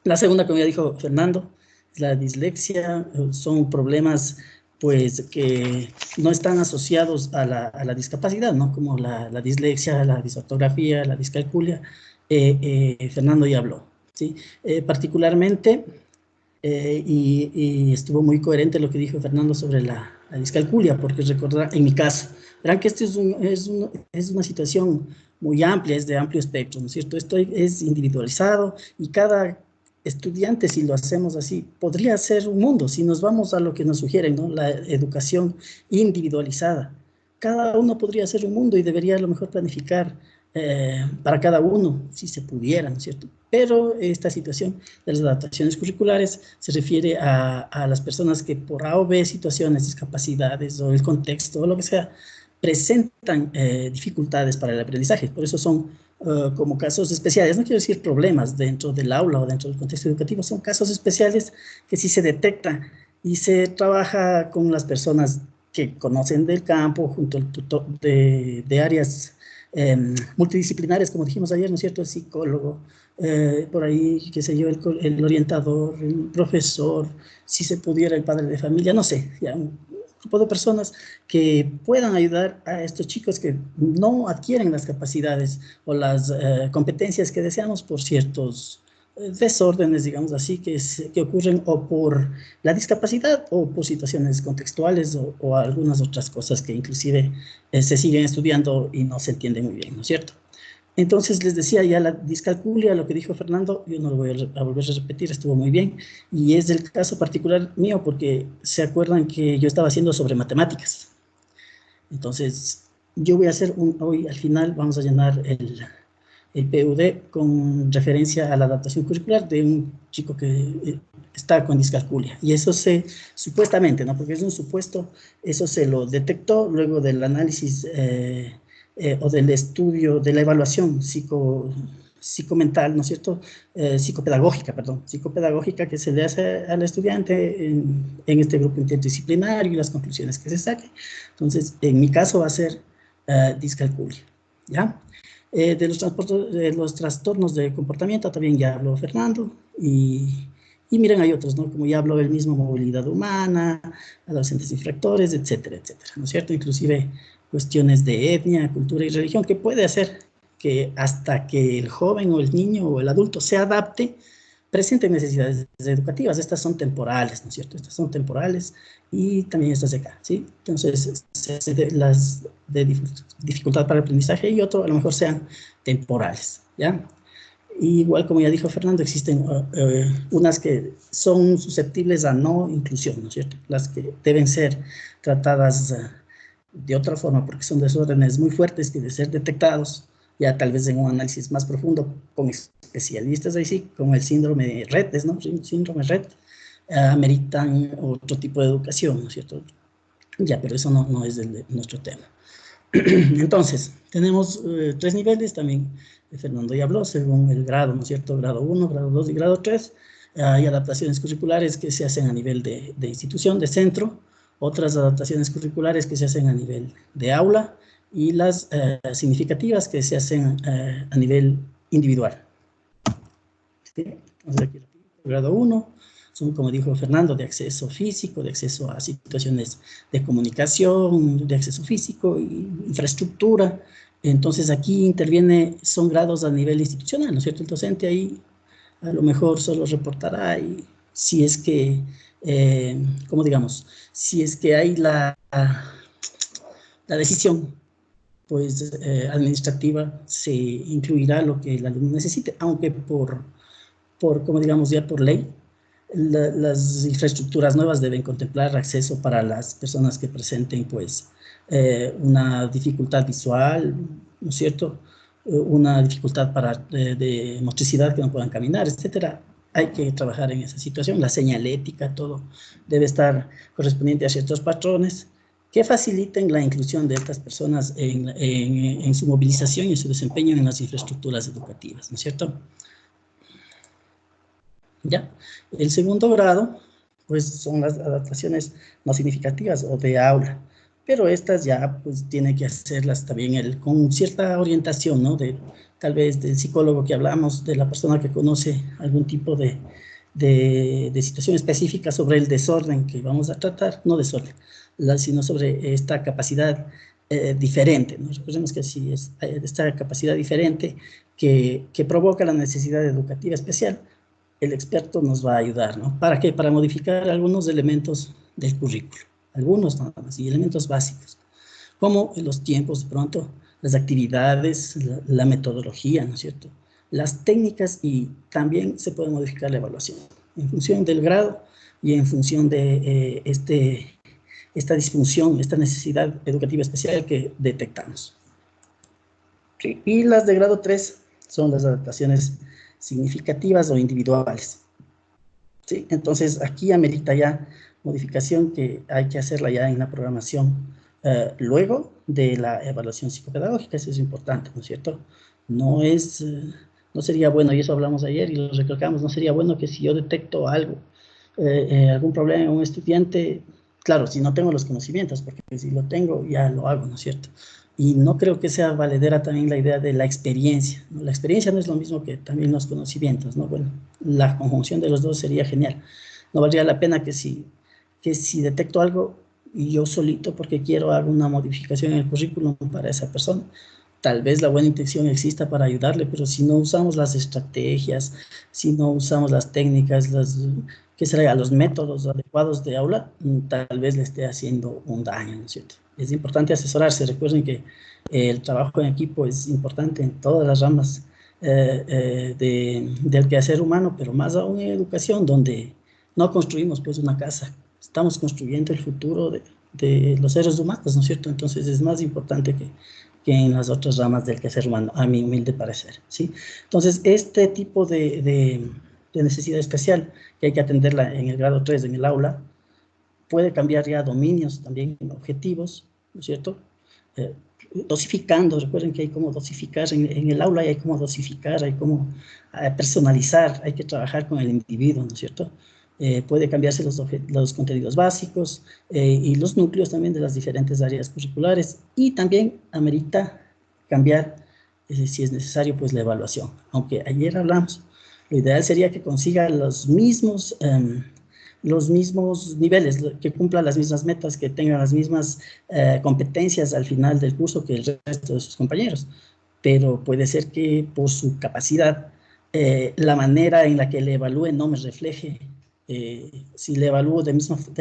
La segunda, como ya dijo Fernando, es la dislexia. Son problemas pues que no están asociados a la discapacidad, ¿no? Como la dislexia, la disortografía, la discalculia. Fernando ya habló, ¿sí? Particularmente, y estuvo muy coherente lo que dijo Fernando sobre la discalculia, porque recordar, en mi caso, verán que esto es una situación muy amplia, es de amplio espectro, ¿no es cierto? Esto es individualizado y cada estudiante, si lo hacemos así, podría ser un mundo. Si nos vamos a lo que nos sugieren, ¿no? La educación individualizada. Cada uno podría ser un mundo y debería a lo mejor planificar para cada uno, si se pudiera, ¿no es cierto? Pero esta situación de las adaptaciones curriculares se refiere a las personas que por A o B situaciones, discapacidades o el contexto o lo que sea, presentan dificultades para el aprendizaje. Por eso son como casos especiales, no quiero decir problemas dentro del aula o dentro del contexto educativo, son casos especiales que sí se detecta y se trabaja con las personas que conocen del campo, junto al tutor de áreas multidisciplinares, como dijimos ayer, ¿no es cierto? El psicólogo, por ahí, qué sé yo, el orientador, el profesor, si se pudiera el padre de familia, no sé, ya, un grupo de personas que puedan ayudar a estos chicos que no adquieren las capacidades o las competencias que deseamos por ciertos desórdenes, digamos así, que ocurren o por la discapacidad o por situaciones contextuales o algunas otras cosas que inclusive se siguen estudiando y no se entienden muy bien, ¿no es cierto? Entonces les decía ya la discalculia, lo que dijo Fernando, yo no lo voy a volver a repetir, estuvo muy bien. Y es del caso particular mío porque se acuerdan que yo estaba haciendo sobre matemáticas. Entonces yo voy a hacer hoy al final vamos a llenar el PUD con referencia a la adaptación curricular de un chico que está con discalculia. Y eso supuestamente, ¿no? Porque es un supuesto, eso se lo detectó luego del análisis o del estudio, de la evaluación psicomental, ¿no es cierto? Psicopedagógica que se le hace al estudiante en este grupo interdisciplinario y las conclusiones que se saquen. Entonces, en mi caso va a ser discalculia, ¿ya? De los trastornos de comportamiento también ya habló Fernando y miren, hay otros, ¿no? Como ya habló el mismo, movilidad humana, adolescentes infractores, etcétera, etcétera, ¿no es cierto? Inclusive cuestiones de etnia, cultura y religión, que puede hacer que hasta que el joven o el niño o el adulto se adapte, presenten necesidades educativas. Estas son temporales, ¿no es cierto? Estas son temporales y también estas de acá, ¿sí? Entonces, las de dificultad para el aprendizaje y otro a lo mejor sean temporales, ¿ya? Igual como ya dijo Fernando, existen unas que son susceptibles a no inclusión, ¿no es cierto? Las que deben ser tratadas de otra forma porque son desórdenes muy fuertes que de ser detectados, ya tal vez en un análisis más profundo con especialistas ahí sí, como el síndrome Rett, ¿no? Síndrome Rett, ameritan otro tipo de educación, ¿no es cierto? Ya, pero eso no es de nuestro tema. Entonces, tenemos 3 niveles también, Fernando ya habló, según el grado, ¿no es cierto? Grado 1, grado 2 y grado 3. Hay adaptaciones curriculares que se hacen a nivel de institución, de centro, otras adaptaciones curriculares que se hacen a nivel de aula y las significativas que se hacen a nivel individual. ¿Sí? Entonces, aquí, grado 1. Son, como dijo Fernando, de acceso físico, de acceso a situaciones de comunicación, de acceso físico, infraestructura. Entonces aquí son grados a nivel institucional, ¿no es cierto? El docente ahí a lo mejor solo reportará y si es que, ¿cómo digamos? Si es que hay la decisión pues administrativa, se incluirá lo que el alumno necesite, aunque como digamos ya por ley, las infraestructuras nuevas deben contemplar acceso para las personas que presenten pues una dificultad visual, ¿no es cierto? Una dificultad de motricidad que no puedan caminar, etcétera. Hay que trabajar en esa situación. La señalética, todo debe estar correspondiente a ciertos patrones que faciliten la inclusión de estas personas en su movilización y en su desempeño en las infraestructuras educativas, ¿no es cierto? ¿Ya? El segundo grado, pues son las adaptaciones no significativas o de aula, pero estas ya pues tiene que hacerlas también con cierta orientación, ¿no? Tal vez del psicólogo que hablamos, de la persona que conoce algún tipo de situación específica sobre el desorden que vamos a tratar, no desorden, sino sobre esta capacidad diferente, ¿no? Recordemos que sí es esta capacidad diferente que provoca la necesidad educativa especial. El experto nos va a ayudar, ¿no? ¿Para qué? Para modificar algunos elementos del currículo, algunos nada más, y elementos básicos, como los tiempos de pronto, las actividades, la metodología, ¿no es cierto? Las técnicas y también se puede modificar la evaluación en función del grado y en función de esta disfunción, esta necesidad educativa especial que detectamos. ¿Sí? Y las de grado 3 son las adaptaciones significativas o individuales. ¿Sí? Entonces, aquí amerita ya modificación que hay que hacerla ya en la programación luego de la evaluación psicopedagógica. Eso es importante, ¿no es cierto? No sería bueno, y eso hablamos ayer y lo recalcamos, no sería bueno que si yo detecto algo, algún problema en un estudiante, claro, si no tengo los conocimientos, porque si lo tengo ya lo hago, ¿no es cierto? Y no creo que sea valedera también la idea de la experiencia, ¿no? La experiencia no es lo mismo que también los conocimientos, ¿no? Bueno, la conjunción de los dos sería genial. No valdría la pena que si detecto algo y yo solito porque quiero alguna modificación en el currículum para esa persona, tal vez la buena intención exista para ayudarle, pero si no usamos las estrategias, si no usamos las técnicas, que será a los métodos adecuados de aula, tal vez le esté haciendo un daño, ¿no es cierto? Es importante asesorarse. Recuerden que el trabajo en equipo es importante en todas las ramas del quehacer humano, pero más aún en educación, donde no construimos pues una casa, estamos construyendo el futuro de los seres humanos, ¿no es cierto? Entonces es más importante que en las otras ramas del quehacer humano, a mi humilde parecer, ¿sí? Entonces, este tipo de necesidad especial que hay que atenderla en el grado 3, en el aula, puede cambiar ya dominios también objetivos, ¿no es cierto? Dosificando, recuerden que hay como dosificar en el aula, y hay como dosificar, hay como personalizar, hay que trabajar con el individuo, ¿no es cierto? Puede cambiarse los contenidos básicos y los núcleos también de las diferentes áreas curriculares, y también amerita cambiar, si es necesario, pues la evaluación. Aunque ayer hablamos, lo ideal sería que consiga los mismos niveles, que cumpla las mismas metas, que tenga las mismas competencias al final del curso que el resto de sus compañeros. Pero puede ser que por su capacidad, la manera en la que le evalúe no me refleje. Si le evalúo de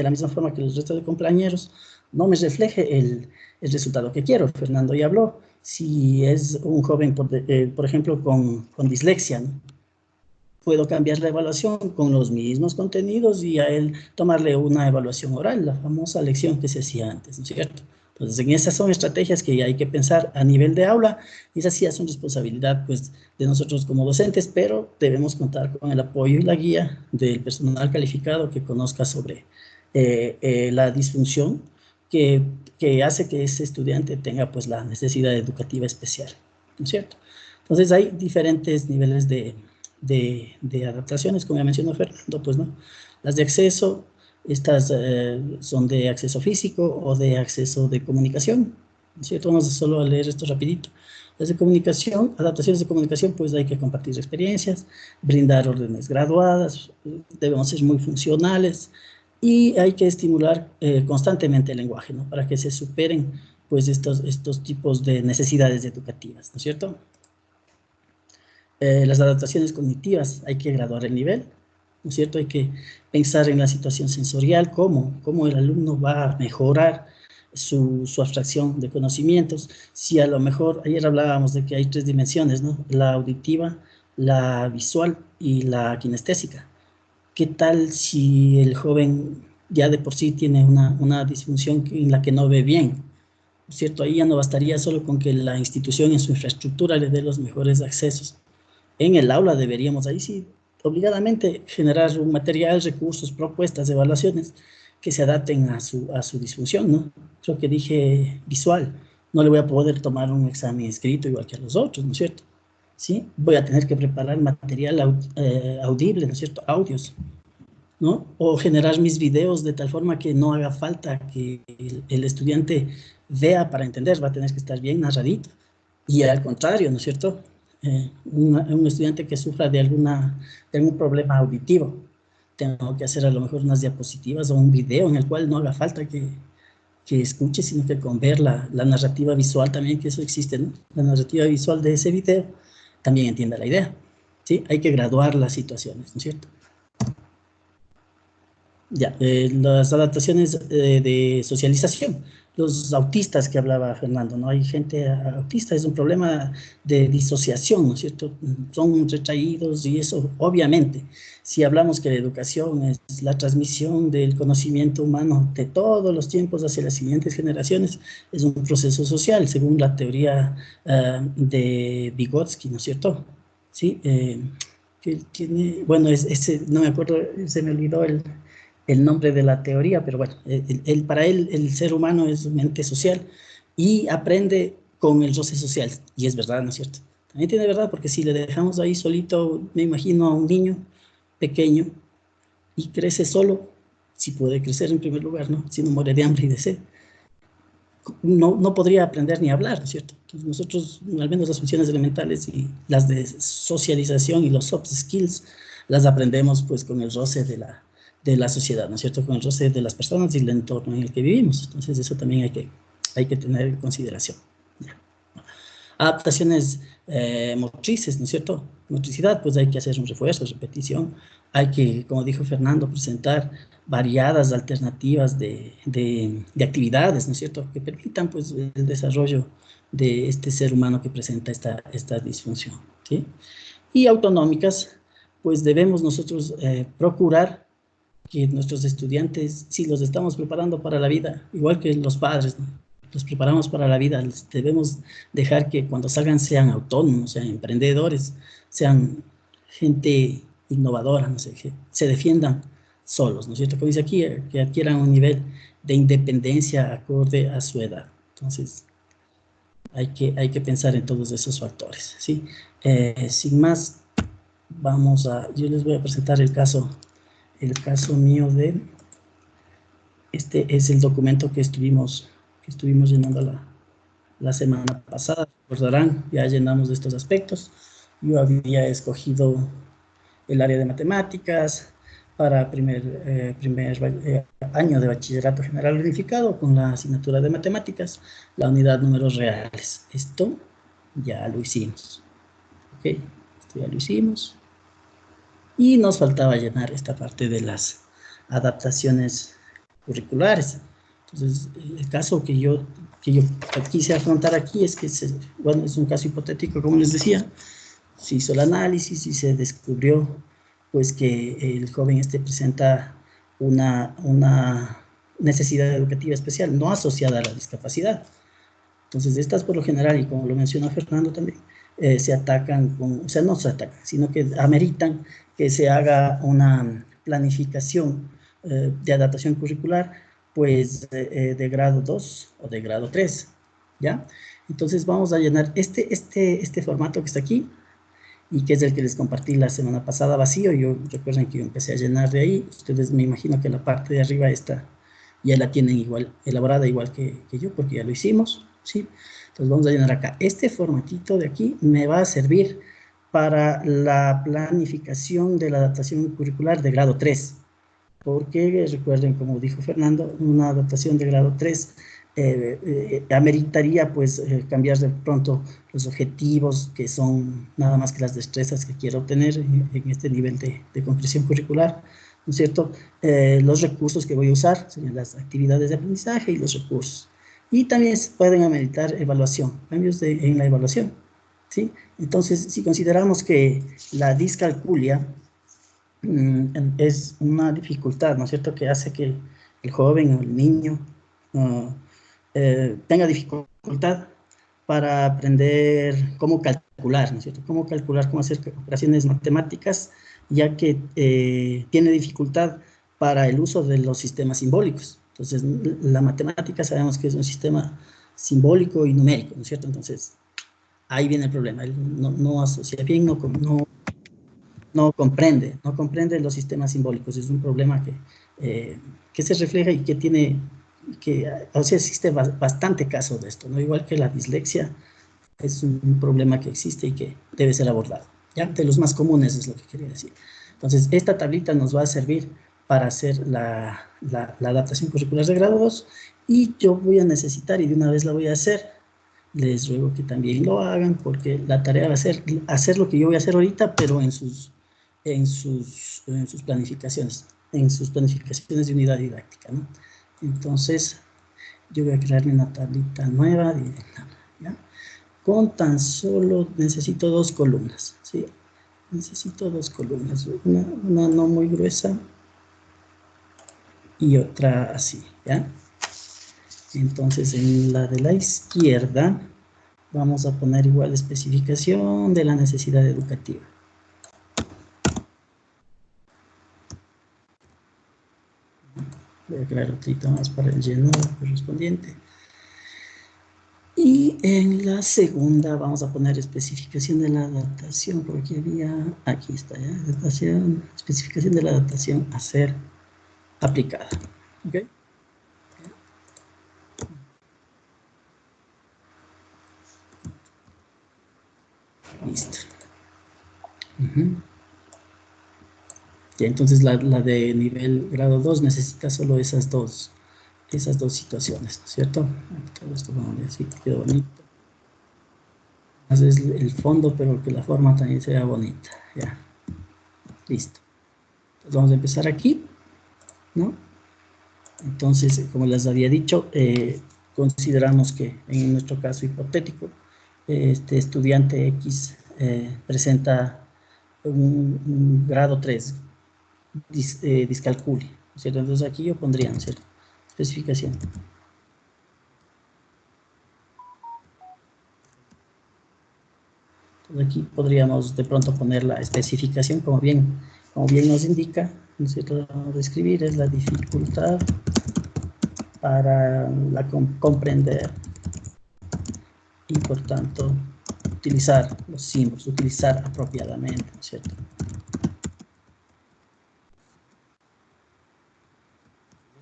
la misma forma que el resto de compañeros, no me refleje el resultado que quiero. Fernando ya habló. Si es un joven, por ejemplo, con dislexia, ¿no? Puedo cambiar la evaluación con los mismos contenidos y a él tomarle una evaluación oral, la famosa lección que se hacía antes, ¿no es cierto? Entonces, en esas son estrategias que hay que pensar a nivel de aula, y esas sí son responsabilidad, pues, de nosotros como docentes, pero debemos contar con el apoyo y la guía del personal calificado que conozca sobre la disfunción que hace que ese estudiante tenga, pues, la necesidad educativa especial, ¿no es cierto? Entonces, hay diferentes niveles de adaptaciones, como ya mencionó Fernando, pues no. Las de acceso, estas son de acceso físico o de acceso de comunicación, ¿no es cierto? Vamos solo a leer esto rapidito. Las de comunicación, adaptaciones de comunicación, pues hay que compartir experiencias, brindar órdenes graduadas, debemos ser muy funcionales, y hay que estimular constantemente el lenguaje, ¿no? Para que se superen, pues, estos tipos de necesidades educativas, ¿no es cierto? Las adaptaciones cognitivas, hay que graduar el nivel, ¿no es cierto? Hay que pensar en la situación sensorial, cómo el alumno va a mejorar su abstracción de conocimientos. Si a lo mejor, ayer hablábamos de que hay 3 dimensiones, ¿no? La auditiva, la visual y la kinestésica. ¿Qué tal si el joven ya de por sí tiene una disfunción en la que no ve bien? ¿No es cierto? Ahí ya no bastaría solo con que la institución en su infraestructura le dé los mejores accesos. En el aula deberíamos, ahí sí, obligadamente generar un material, recursos, propuestas, evaluaciones que se adapten a su disfunción, ¿no? Creo que dije visual. No le voy a poder tomar un examen escrito igual que a los otros, ¿no es cierto? ¿Sí? Voy a tener que preparar material audible, ¿no es cierto? Audios, ¿no? O generar mis videos de tal forma que no haga falta que el estudiante vea para entender, va a tener que estar bien narradito. Y al contrario, ¿no es cierto? Un estudiante que sufra de algún problema auditivo, tengo que hacer a lo mejor unas diapositivas o un video en el cual no haga falta que escuche, sino que con ver la narrativa visual también, que eso existe, ¿no? La narrativa visual de ese video también entienda la idea, ¿sí? Hay que graduar las situaciones, ¿no es cierto? Ya, las adaptaciones de socialización, los autistas que hablaba Fernando, ¿no? Hay gente autista, es un problema de disociación, ¿no es cierto? Son retraídos, y eso, obviamente, si hablamos que la educación es la transmisión del conocimiento humano de todos los tiempos hacia las siguientes generaciones, es un proceso social, según la teoría de Vygotsky, ¿no es cierto? Sí, que tiene, bueno, no me acuerdo, se me olvidó el nombre de la teoría, pero bueno, para él el ser humano es un ente social y aprende con el roce social, y es verdad, ¿no es cierto? También tiene verdad, porque si le dejamos ahí solito, me imagino a un niño pequeño y crece solo, si puede crecer en primer lugar, ¿no? Si no muere de hambre y de sed, no podría aprender ni hablar, ¿no es cierto? Entonces nosotros, al menos las funciones elementales y las de socialización y los soft skills, las aprendemos pues con el roce de la sociedad, ¿no es cierto? Con el roce de las personas y el entorno en el que vivimos. Entonces eso también hay que tener en consideración. Adaptaciones motrices, ¿no es cierto? Motricidad, pues hay que hacer un refuerzo, repetición. Hay que, como dijo Fernando, presentar variadas alternativas de actividades, ¿no es cierto?, que permitan pues el desarrollo de este ser humano que presenta esta disfunción, ¿sí? Y autonómicas, pues debemos nosotros procurar que nuestros estudiantes, si los estamos preparando para la vida, igual que los padres, ¿no?, los preparamos para la vida, les debemos dejar que cuando salgan sean autónomos, sean emprendedores, sean gente innovadora, no sé, que se defiendan solos, ¿no es cierto? Como dice aquí, que adquieran un nivel de independencia acorde a su edad. Entonces, hay que pensar en todos esos factores, ¿sí? Sin más, yo les voy a presentar el caso mío este es el documento que estuvimos llenando la semana pasada. Recordarán, ya llenamos de estos aspectos. Yo había escogido el área de matemáticas para primer año de bachillerato general unificado con la asignatura de matemáticas, la unidad números reales. Esto ya lo hicimos. Ok, esto ya lo hicimos. Y nos faltaba llenar esta parte de las adaptaciones curriculares. Entonces, el caso que yo quise afrontar aquí es que, bueno, es un caso hipotético, como les decía. Se hizo el análisis y se descubrió pues que el joven presenta una necesidad educativa especial, no asociada a la discapacidad. Entonces, estas por lo general, y como lo mencionó Fernando también, se atacan, o sea, no se atacan, sino que ameritan que se haga una planificación de adaptación curricular, pues de grado 2 o de grado 3, ¿ya? Entonces vamos a llenar este formato que está aquí, y que es el que les compartí la semana pasada vacío. Recuerden que yo empecé a llenar de ahí. Ustedes me imagino que la parte de arriba ya la tienen igual, elaborada igual que yo, porque ya lo hicimos, ¿sí? Entonces vamos a llenar acá. Este formatito de aquí me va a servir para la planificación de la adaptación curricular de grado 3, porque recuerden, como dijo Fernando, una adaptación de grado 3 ameritaría pues cambiar de pronto los objetivos, que son nada más que las destrezas que quiero obtener en este nivel de comprensión curricular, ¿no es cierto? Los recursos que voy a usar, son las actividades de aprendizaje y los recursos. Y también se pueden ameritar evaluación, cambios en la evaluación, ¿sí? Entonces, si consideramos que la discalculia es una dificultad, ¿no es cierto?, que hace que el joven o el niño tenga dificultad para aprender cómo calcular, ¿no es cierto?, cómo calcular, cómo hacer operaciones matemáticas, ya que tiene dificultad para el uso de los sistemas simbólicos. Entonces, la matemática sabemos que es un sistema simbólico y numérico, ¿no es cierto? Entonces, ahí viene el problema. Él no asocia bien, no comprende los sistemas simbólicos. Es un problema que se refleja y o sea, existe bastante caso de esto, ¿no? Igual que la dislexia, es un problema que existe y que debe ser abordado, ¿ya? De los más comunes es lo que quería decir. Entonces, esta tablita nos va a servir para hacer la adaptación curricular de grado 2, y yo voy a necesitar, y de una vez la voy a hacer, les ruego que también lo hagan, porque la tarea va a ser hacer lo que yo voy a hacer ahorita, pero en sus planificaciones, de unidad didáctica, ¿no? Entonces, yo voy a crearme una tablita nueva, ¿ya? Con tan solo necesito 2 columnas, ¿sí? Necesito 2 columnas, una no muy gruesa y otra así, ¿ya? Entonces, en la de la izquierda vamos a poner igual especificación de la necesidad educativa. Voy a crear otro más para el llenado correspondiente. Y en la segunda vamos a poner especificación de la adaptación, porque aquí está, ¿ya? Especificación de la adaptación a ser aplicada. ¿Ok? Listo. Ya, entonces la de nivel grado 2 necesita solo esas dos situaciones, ¿no es cierto? Todo esto vamos a decir que quedó bonito. es el fondo, pero que la forma también sea bonita. Ya, listo. Entonces vamos a empezar aquí, ¿no? Entonces, como les había dicho, consideramos que en nuestro caso hipotético, este estudiante X presenta un grado 3, discalculia, ¿cierto? Entonces aquí yo pondría, ¿no es cierto?, especificación. Entonces aquí podríamos de pronto poner la especificación, como bien nos indica, ¿no es cierto?, vamos a escribir, es la dificultad para comprender y por tanto utilizar los símbolos, utilizar apropiadamente, ¿no es cierto?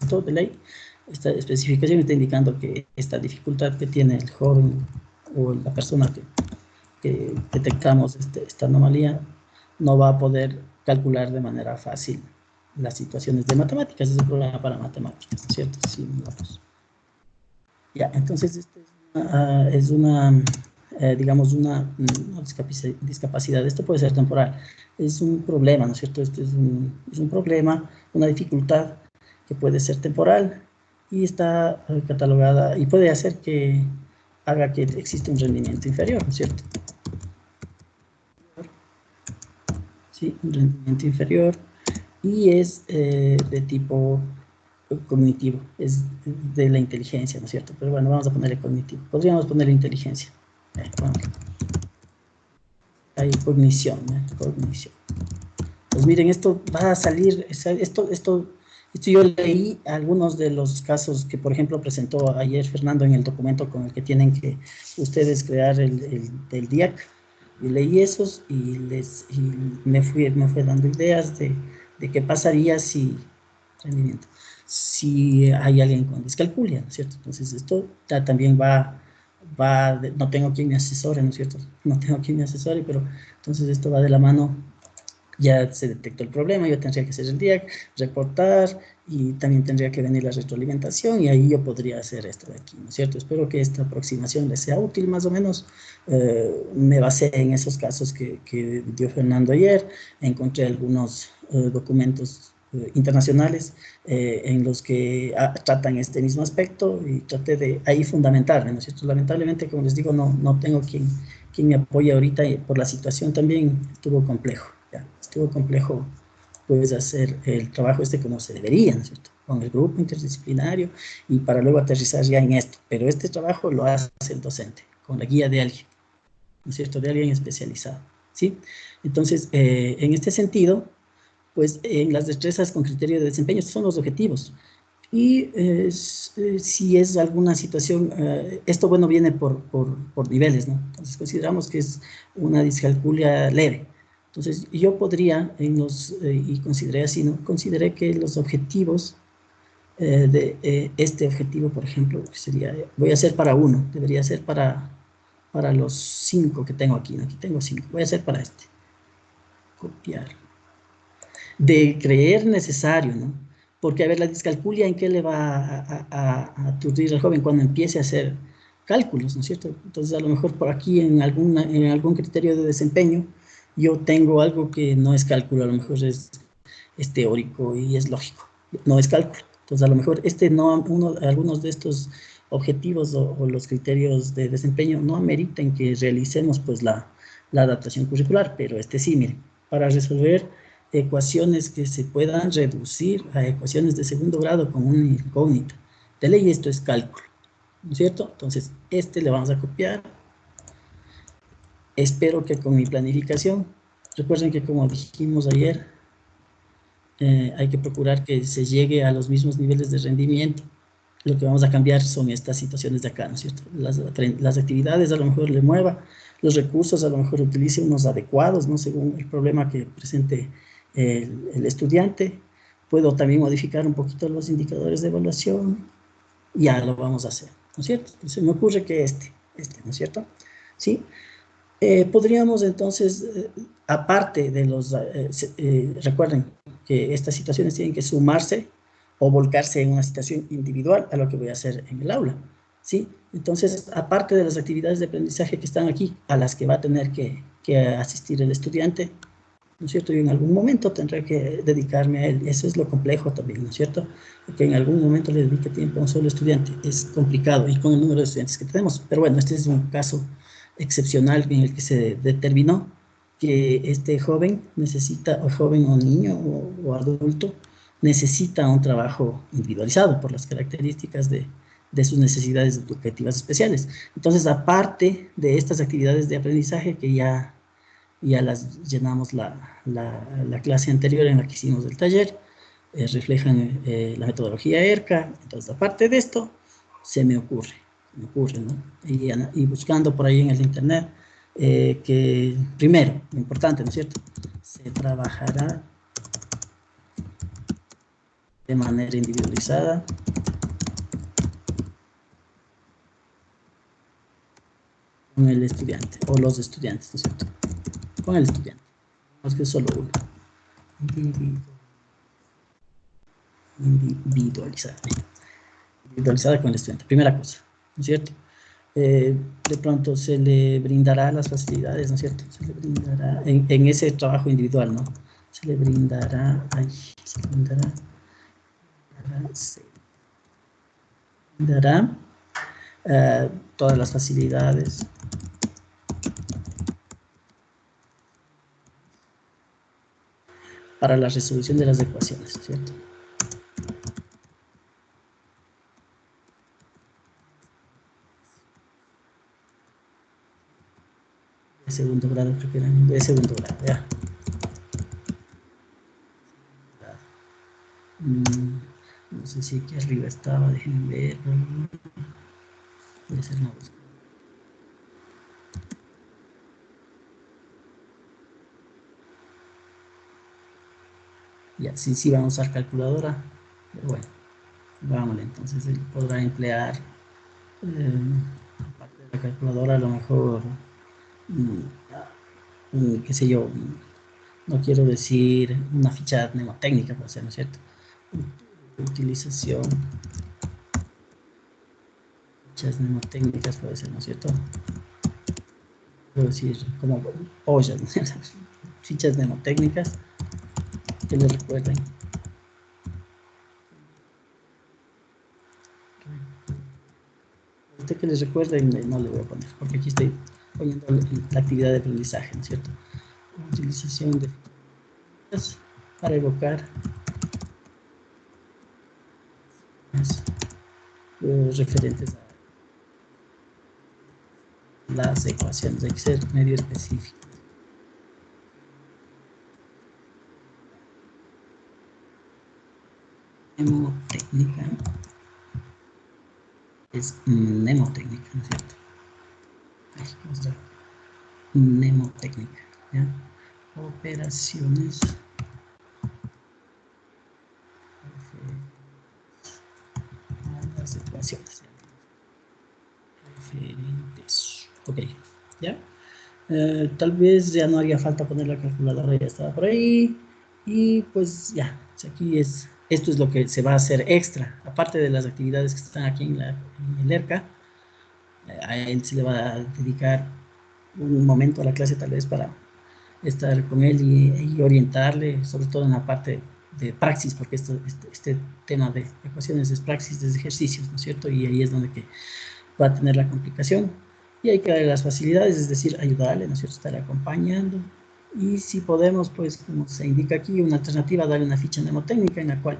Esto de ley, esta especificación está indicando que esta dificultad que tiene el joven o la persona que detectamos esta anomalía no va a poder calcular de manera fácil las situaciones de matemáticas, es un programa para matemáticas, ¿no es cierto? Sí, vamos. Ya, entonces este es digamos, una discapacidad. Esto puede ser temporal. Es un problema, ¿no es cierto? Este es un problema, una dificultad que puede ser temporal y está catalogada y puede hacer que haga que exista un rendimiento inferior, ¿no es cierto? Sí, un rendimiento inferior y es de tipo cognitivo, es de la inteligencia, ¿no es cierto? Pero bueno, vamos a ponerle cognitivo. Podríamos ponerle inteligencia. Bueno. Hay cognición, ¿eh? Cognición. Pues miren, esto va a salir, esto yo leí algunos de los casos que, por ejemplo, presentó ayer Fernando en el documento con el que tienen que ustedes crear el DIAC. Y leí esos y me fue dando ideas de qué pasaría si hay alguien con discalculia, ¿no es cierto? Entonces esto también no tengo quien me asesore, ¿no es cierto? No tengo quien me asesore, pero entonces esto va de la mano. Ya se detectó el problema, yo tendría que hacer el DIAC, reportar y también tendría que venir la retroalimentación y ahí yo podría hacer esto de aquí, ¿no es cierto? Espero que esta aproximación les sea útil más o menos. Me basé en esos casos que dio Fernando ayer, encontré algunos documentos internacionales en los que tratan este mismo aspecto y traté de ahí fundamentarme, ¿no es cierto? Lamentablemente, como les digo, no tengo quien me apoye ahorita y por la situación también estuvo complejo. Estuvo complejo pues hacer el trabajo como se debería, ¿no es cierto? Con el grupo interdisciplinario y para luego aterrizar ya en esto. Pero este trabajo lo hace el docente, con la guía de alguien, ¿no es cierto? De alguien especializado, ¿sí? Entonces, en este sentido, pues en las destrezas con criterio de desempeño, estos son los objetivos. Y si es alguna situación, esto bueno viene por niveles, ¿no? Entonces consideramos que es una discalculia leve. Entonces yo podría, y consideré así, ¿no? Consideré que los objetivos este objetivo, por ejemplo, que sería, voy a hacer para uno, debería ser para los 5 que tengo aquí, ¿no? Aquí tengo 5, voy a hacer para este. Copiar. De creer necesario, ¿no? Porque, a ver, la discalculia, ¿en qué le va a aturdir al joven cuando empiece a hacer cálculos, ¿no es cierto? Entonces, a lo mejor por aquí, en algún criterio de desempeño, yo tengo algo que no es cálculo, a lo mejor es teórico y es lógico, no es cálculo. Entonces, a lo mejor algunos de estos objetivos o los criterios de desempeño no ameritan que realicemos, pues, la adaptación curricular, pero sí, miren, para resolver ecuaciones que se puedan reducir a ecuaciones de segundo grado con una incógnita. De ley esto es cálculo, ¿no es cierto? Entonces, le vamos a copiar. Espero que con mi planificación, recuerden que como dijimos ayer, hay que procurar que se llegue a los mismos niveles de rendimiento. Lo que vamos a cambiar son estas situaciones de acá, ¿no es cierto? Las actividades a lo mejor le mueva, los recursos a lo mejor utilice unos adecuados, ¿no? Según el problema que presente el estudiante. Puedo también modificar un poquito los indicadores de evaluación. Ya lo vamos a hacer, ¿no es cierto? Entonces me ocurre que ¿no es cierto? ¿Sí? Podríamos entonces, aparte de recuerden que estas situaciones tienen que sumarse o volcarse en una situación individual a lo que voy a hacer en el aula. ¿sí? Entonces, aparte de las actividades de aprendizaje que están aquí, a las que va a tener que asistir el estudiante, ¿no es cierto? Y en algún momento tendré que dedicarme a él. Eso es lo complejo también, ¿no es cierto? Que en algún momento le dedique tiempo a un solo estudiante. Es complicado y con el número de estudiantes que tenemos. Pero bueno, este es un caso excepcional en el que se determinó que este joven necesita, o joven o niño o adulto, necesita un trabajo individualizado por las características de sus necesidades educativas especiales. Entonces, aparte de estas actividades de aprendizaje que ya las llenamos la clase anterior en la que hicimos el taller, reflejan la metodología ERCA. Entonces, aparte de esto, se me ocurre, ¿no? Y buscando por ahí en el internet, que primero, lo importante, ¿no es cierto? Se trabajará de manera individualizada con el estudiante o los estudiantes, ¿no es cierto? Con el estudiante, no es que es solo uno. Individualizada con el estudiante, primera cosa, ¿no es cierto? De pronto se le brindará las facilidades, ¿no es cierto? Se le brindará, en ese trabajo individual, ¿no? Se le brindará todas las facilidades para la resolución de las ecuaciones, ¿cierto? De segundo grado, creo que eran de segundo grado, ya. No sé si aquí arriba estaba, déjenme ver. Puede ser una búsqueda. Ya, sí va a usar calculadora, pero bueno, vámonos, entonces él podrá emplear, aparte de la calculadora, a lo mejor, qué sé yo, no quiero decir una ficha mnemotécnica, puede ser, ¿no es cierto? Utilización, fichas mnemotécnicas, puede ser, ¿no es cierto? Puedo decir como ollas, ¿no? Fichas mnemotécnicas que les recuerden. Que les recuerde, no le voy a poner, porque aquí estoy poniendo la actividad de aprendizaje, ¿no es cierto? Utilización de para evocar referentes a las ecuaciones. Hay que ser medio específico. Mnemotécnica es mnemotécnica, ¿no es cierto? Vamos a ver. Mnemotécnica, ¿ya? Operaciones a las ecuaciones, referentes. Ok, ¿ya? Tal vez ya no haría falta poner la calculadora, ya estaba por ahí. Y pues ya, aquí esto es lo que se va a hacer extra, aparte de las actividades que están aquí en el ERCA. A él se le va a dedicar un momento a la clase tal vez para estar con él y orientarle, sobre todo en la parte de praxis, porque este tema de ecuaciones es praxis, de ejercicios, ¿no es cierto? Y ahí es donde que va a tener la complicación. Y hay que darle las facilidades, es decir, ayudarle, ¿no es cierto? Estar acompañando. Y si podemos, pues, como se indica aquí, una alternativa, darle una ficha mnemotécnica en la cual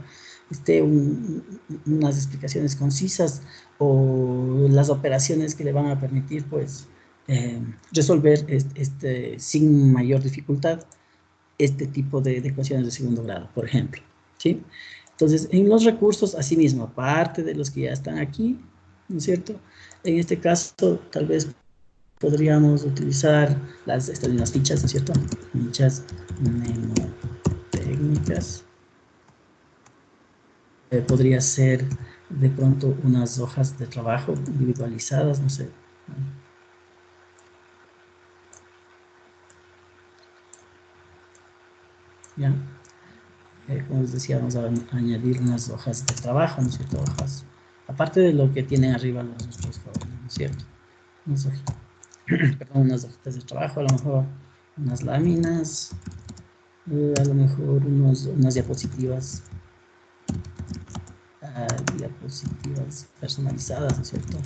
esté unas explicaciones concisas o las operaciones que le van a permitir, pues, resolver sin mayor dificultad este tipo de ecuaciones de segundo grado, por ejemplo, ¿sí? Entonces, en los recursos, asimismo, aparte de los que ya están aquí, ¿no es cierto? En este caso, tal vez podríamos utilizar estas mismas fichas, ¿no es cierto? Fichas mnemotécnicas. Podría ser de pronto unas hojas de trabajo individualizadas, no sé. ¿Ya? Como les decía, vamos a añadir unas hojas de trabajo, ¿no es cierto? Hojas, aparte de lo que tienen arriba los cierto? Unas hojitas de trabajo, a lo mejor unas láminas, a lo mejor unas diapositivas, diapositivas personalizadas, ¿no es cierto?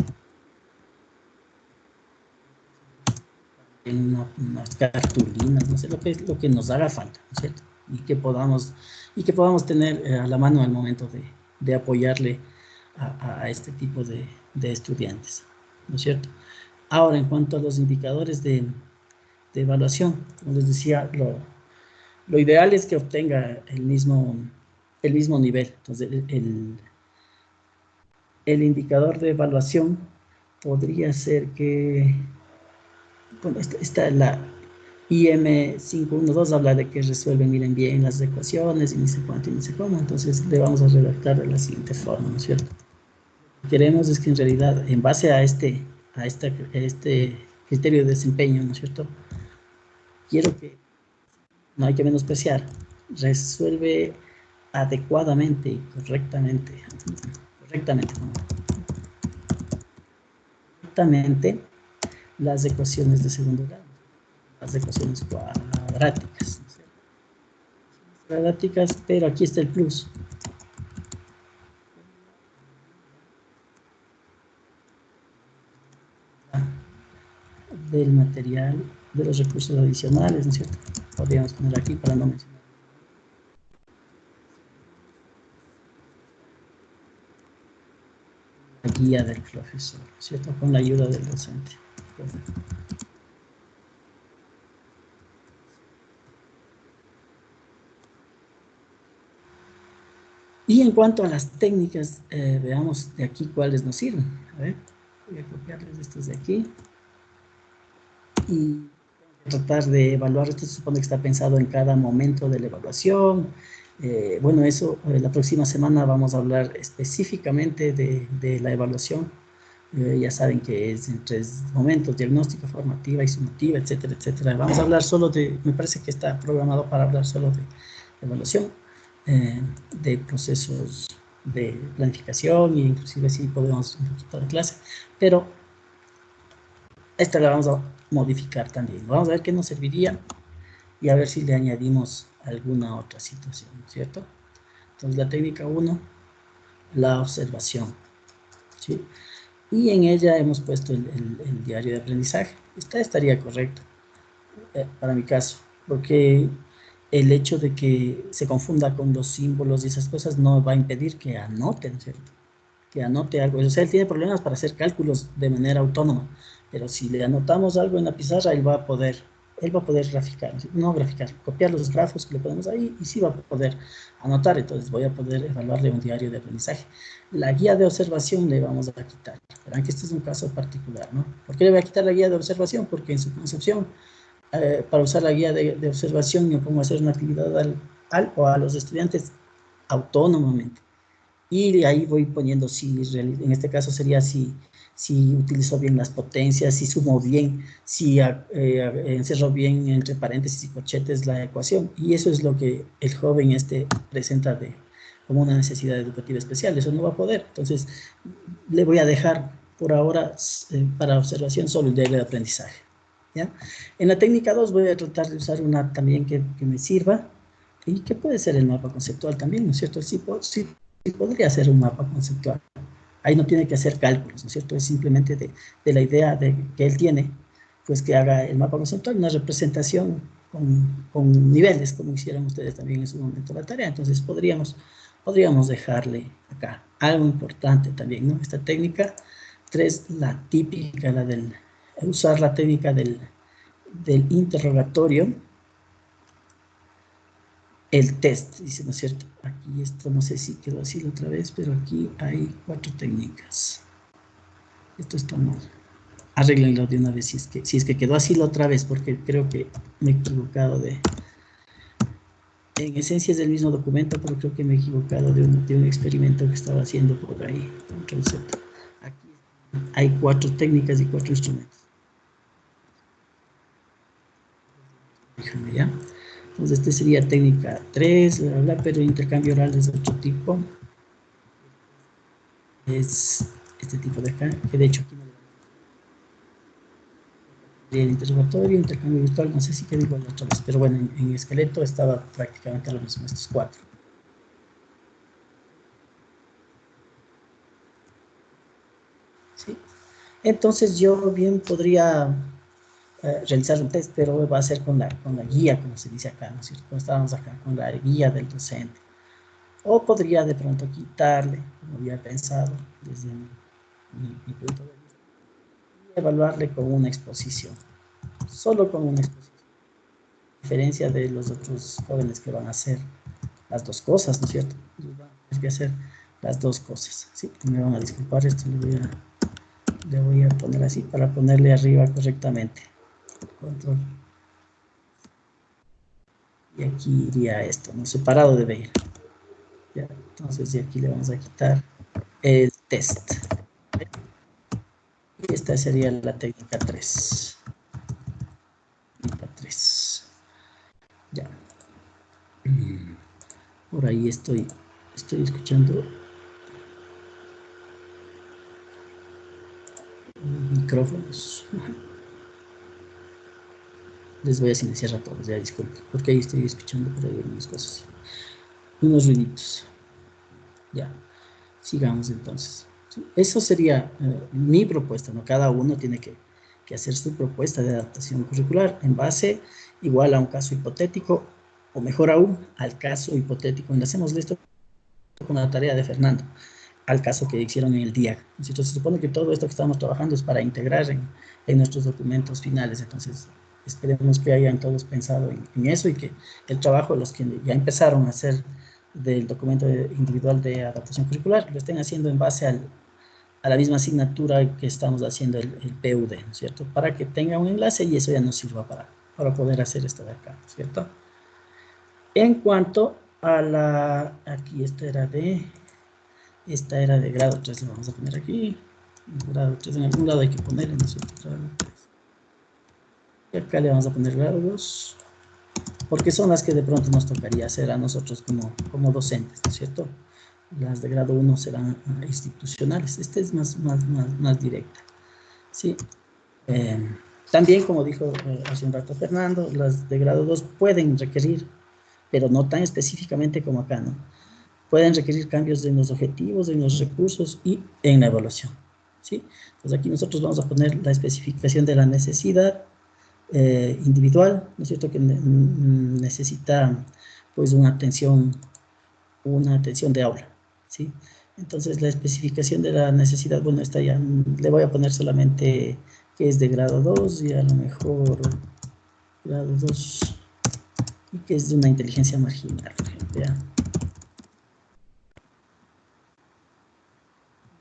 Unas cartulinas, no sé, lo que nos haga falta, ¿no es cierto? Y que podamos tener a la mano al momento de apoyarle a este tipo de estudiantes, ¿no es cierto? Ahora, en cuanto a los indicadores de evaluación, como les decía, lo ideal es que obtenga el mismo nivel. Entonces, el indicador de evaluación podría ser que, bueno, esta la IM512 habla de que resuelven, miren bien las ecuaciones y ni sé cuánto y ni sé cómo, entonces le vamos a redactar de la siguiente forma, ¿no es cierto? Lo que queremos es que en realidad, en base a este criterio de desempeño, ¿no es cierto? Quiero que, no hay que menospreciar, resuelve adecuadamente y correctamente las ecuaciones de segundo grado, las ecuaciones cuadráticas, ¿no es cierto? Cuadráticas, pero aquí está el plus. Del material, de los recursos adicionales, ¿no es cierto? Podríamos poner aquí para no mencionar. La guía del profesor, ¿no es cierto? Con la ayuda del docente. Y en cuanto a las técnicas, veamos de aquí cuáles nos sirven. A ver, voy a copiarles estos de aquí. Y tratar de evaluar, esto se supone que está pensado en cada momento de la evaluación. Bueno, eso, la próxima semana vamos a hablar específicamente de la evaluación. Ya saben que es en 3 momentos: diagnóstica, formativa y sumativa, etcétera, etcétera. Vamos a hablar solo me parece que está programado para hablar solo de evaluación, de procesos de planificación, e inclusive si podemos un poquito de clase, pero esta la vamos a modificar también. Vamos a ver qué nos serviría y a ver si le añadimos alguna otra situación, ¿no es cierto? Entonces, la técnica 1, la observación, ¿sí? Y en ella hemos puesto el diario de aprendizaje. Esta estaría correcta para mi caso, porque el hecho de que se confunda con los símbolos y esas cosas no va a impedir que anoten, ¿cierto? Que anote algo. O sea, él tiene problemas para hacer cálculos de manera autónoma, pero si le anotamos algo en la pizarra, él va a poder copiar los grafos que le ponemos ahí y sí va a poder anotar. Entonces voy a poder evaluarle un diario de aprendizaje. La guía de observación le vamos a quitar. Verán que este es un caso particular, ¿no? ¿Por qué le voy a quitar la guía de observación? Porque en su concepción, para usar la guía de observación, yo pongo a hacer una actividad al o a los estudiantes autónomamente. Y ahí voy poniendo si, en este caso sería si utilizó bien las potencias, si sumó bien, si encerró bien entre paréntesis y corchetes la ecuación. Y eso es lo que el joven presenta como una necesidad educativa especial. Eso no va a poder. Entonces, le voy a dejar por ahora para observación solo el diario de aprendizaje, ¿ya? En la técnica 2 voy a tratar de usar una también que me sirva y que puede ser el mapa conceptual también, ¿no es cierto? Sí, podría ser un mapa conceptual. Ahí no tiene que hacer cálculos, ¿no es cierto? Es simplemente de la idea que él tiene, pues que haga el mapa conceptual, una representación con niveles, como hicieron ustedes también en su momento la tarea. Entonces podríamos dejarle acá algo importante también, ¿no? Esta técnica 3, la típica, usar la técnica del interrogatorio. El test, dice, ¿no es cierto? Aquí esto no sé si quedó así la otra vez, pero aquí hay 4 técnicas. Esto está mal. Arréglenlo de una vez si es que quedó así la otra vez, porque creo que me he equivocado en esencia es del mismo documento, pero creo que me he equivocado de un experimento que estaba haciendo por ahí. Control Z. Aquí hay 4 técnicas y 4 instrumentos. Déjame ya. Entonces, este sería técnica 3, pero intercambio oral es de otro tipo. Es este tipo de acá, que de hecho aquí no lo vamos a hacer. El interrogatorio, intercambio virtual, no sé si quedó igual otra vez, pero bueno, en esqueleto estaba prácticamente lo mismo, estos 4. ¿Sí? Entonces yo bien podría realizar un test, pero va a ser con la guía, como se dice acá, ¿no es cierto? Como estábamos acá, con la guía del docente. O podría de pronto quitarle, como había pensado desde mi punto de vista, y evaluarle con una exposición, solo con una exposición. A diferencia de los otros jóvenes que van a hacer las dos cosas, ¿no es cierto? Ellos van a tener que hacer las dos cosas, ¿sí? Me van a disculpar, esto le voy a poner así para ponerle arriba correctamente. Control. Y aquí iría esto, ¿no? Separado debe ir. Ya, entonces de aquí le vamos a quitar el test. Y esta sería la técnica 3. Técnica 3. Ya. Por ahí estoy escuchando micrófonos. Les voy a silenciar a todos, ya disculpen, porque ahí estoy escuchando por ahí algunas cosas. Unos ruiditos. Ya. Sigamos entonces. Eso sería mi propuesta, ¿no? Cada uno tiene que hacer su propuesta de adaptación curricular en base igual a un caso hipotético, o mejor aún, al caso hipotético. Y lo hacemos esto con la tarea de Fernando, al caso que hicieron en el día. Entonces, se supone que todo esto que estamos trabajando es para integrar en nuestros documentos finales. Entonces, esperemos que hayan todos pensado en eso y que el trabajo de los que ya empezaron a hacer del documento individual de adaptación curricular lo estén haciendo en base a la misma asignatura que estamos haciendo el PUD, ¿no es cierto? Para que tenga un enlace y eso ya nos sirva para poder hacer esto de acá, ¿no es cierto? En cuanto a aquí esta era de grado 3, lo vamos a poner aquí. Grado 3 en algún lado hay que poner, ¿no es cierto? Grado 3. Y acá le vamos a poner grado 2, porque son las que de pronto nos tocaría hacer a nosotros como docentes, ¿no es cierto? Las de grado 1 serán institucionales. Esta es más directa. ¿Sí? También, como dijo hace un rato Fernando, las de grado 2 pueden requerir, pero no tan específicamente como acá, ¿no? Pueden requerir cambios en los objetivos, en los recursos y en la evaluación, ¿sí? Entonces aquí nosotros vamos a poner la especificación de la necesidad individual, ¿no es cierto? Que necesita, pues, una atención de aula, ¿sí? Entonces la especificación de la necesidad, bueno, esta ya le voy a poner solamente que es de grado 2 y a lo mejor grado 2 y que es de una inteligencia marginal, por ejemplo, ¿ya?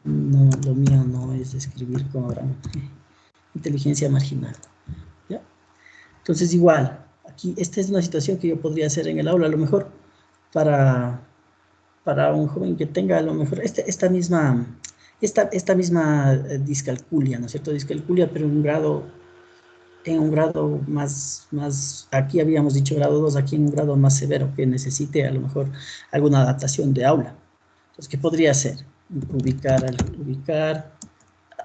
No, lo mío no es escribir con gran inteligencia marginal, ¿ya? Entonces igual, aquí esta es una situación que yo podría hacer en el aula, a lo mejor para un joven que tenga a lo mejor esta misma discalculia, ¿no es cierto? Discalculia, pero en un grado más, aquí habíamos dicho grado 2, aquí en un grado más severo, que necesite a lo mejor alguna adaptación de aula. Entonces, ¿qué podría hacer? Ubicar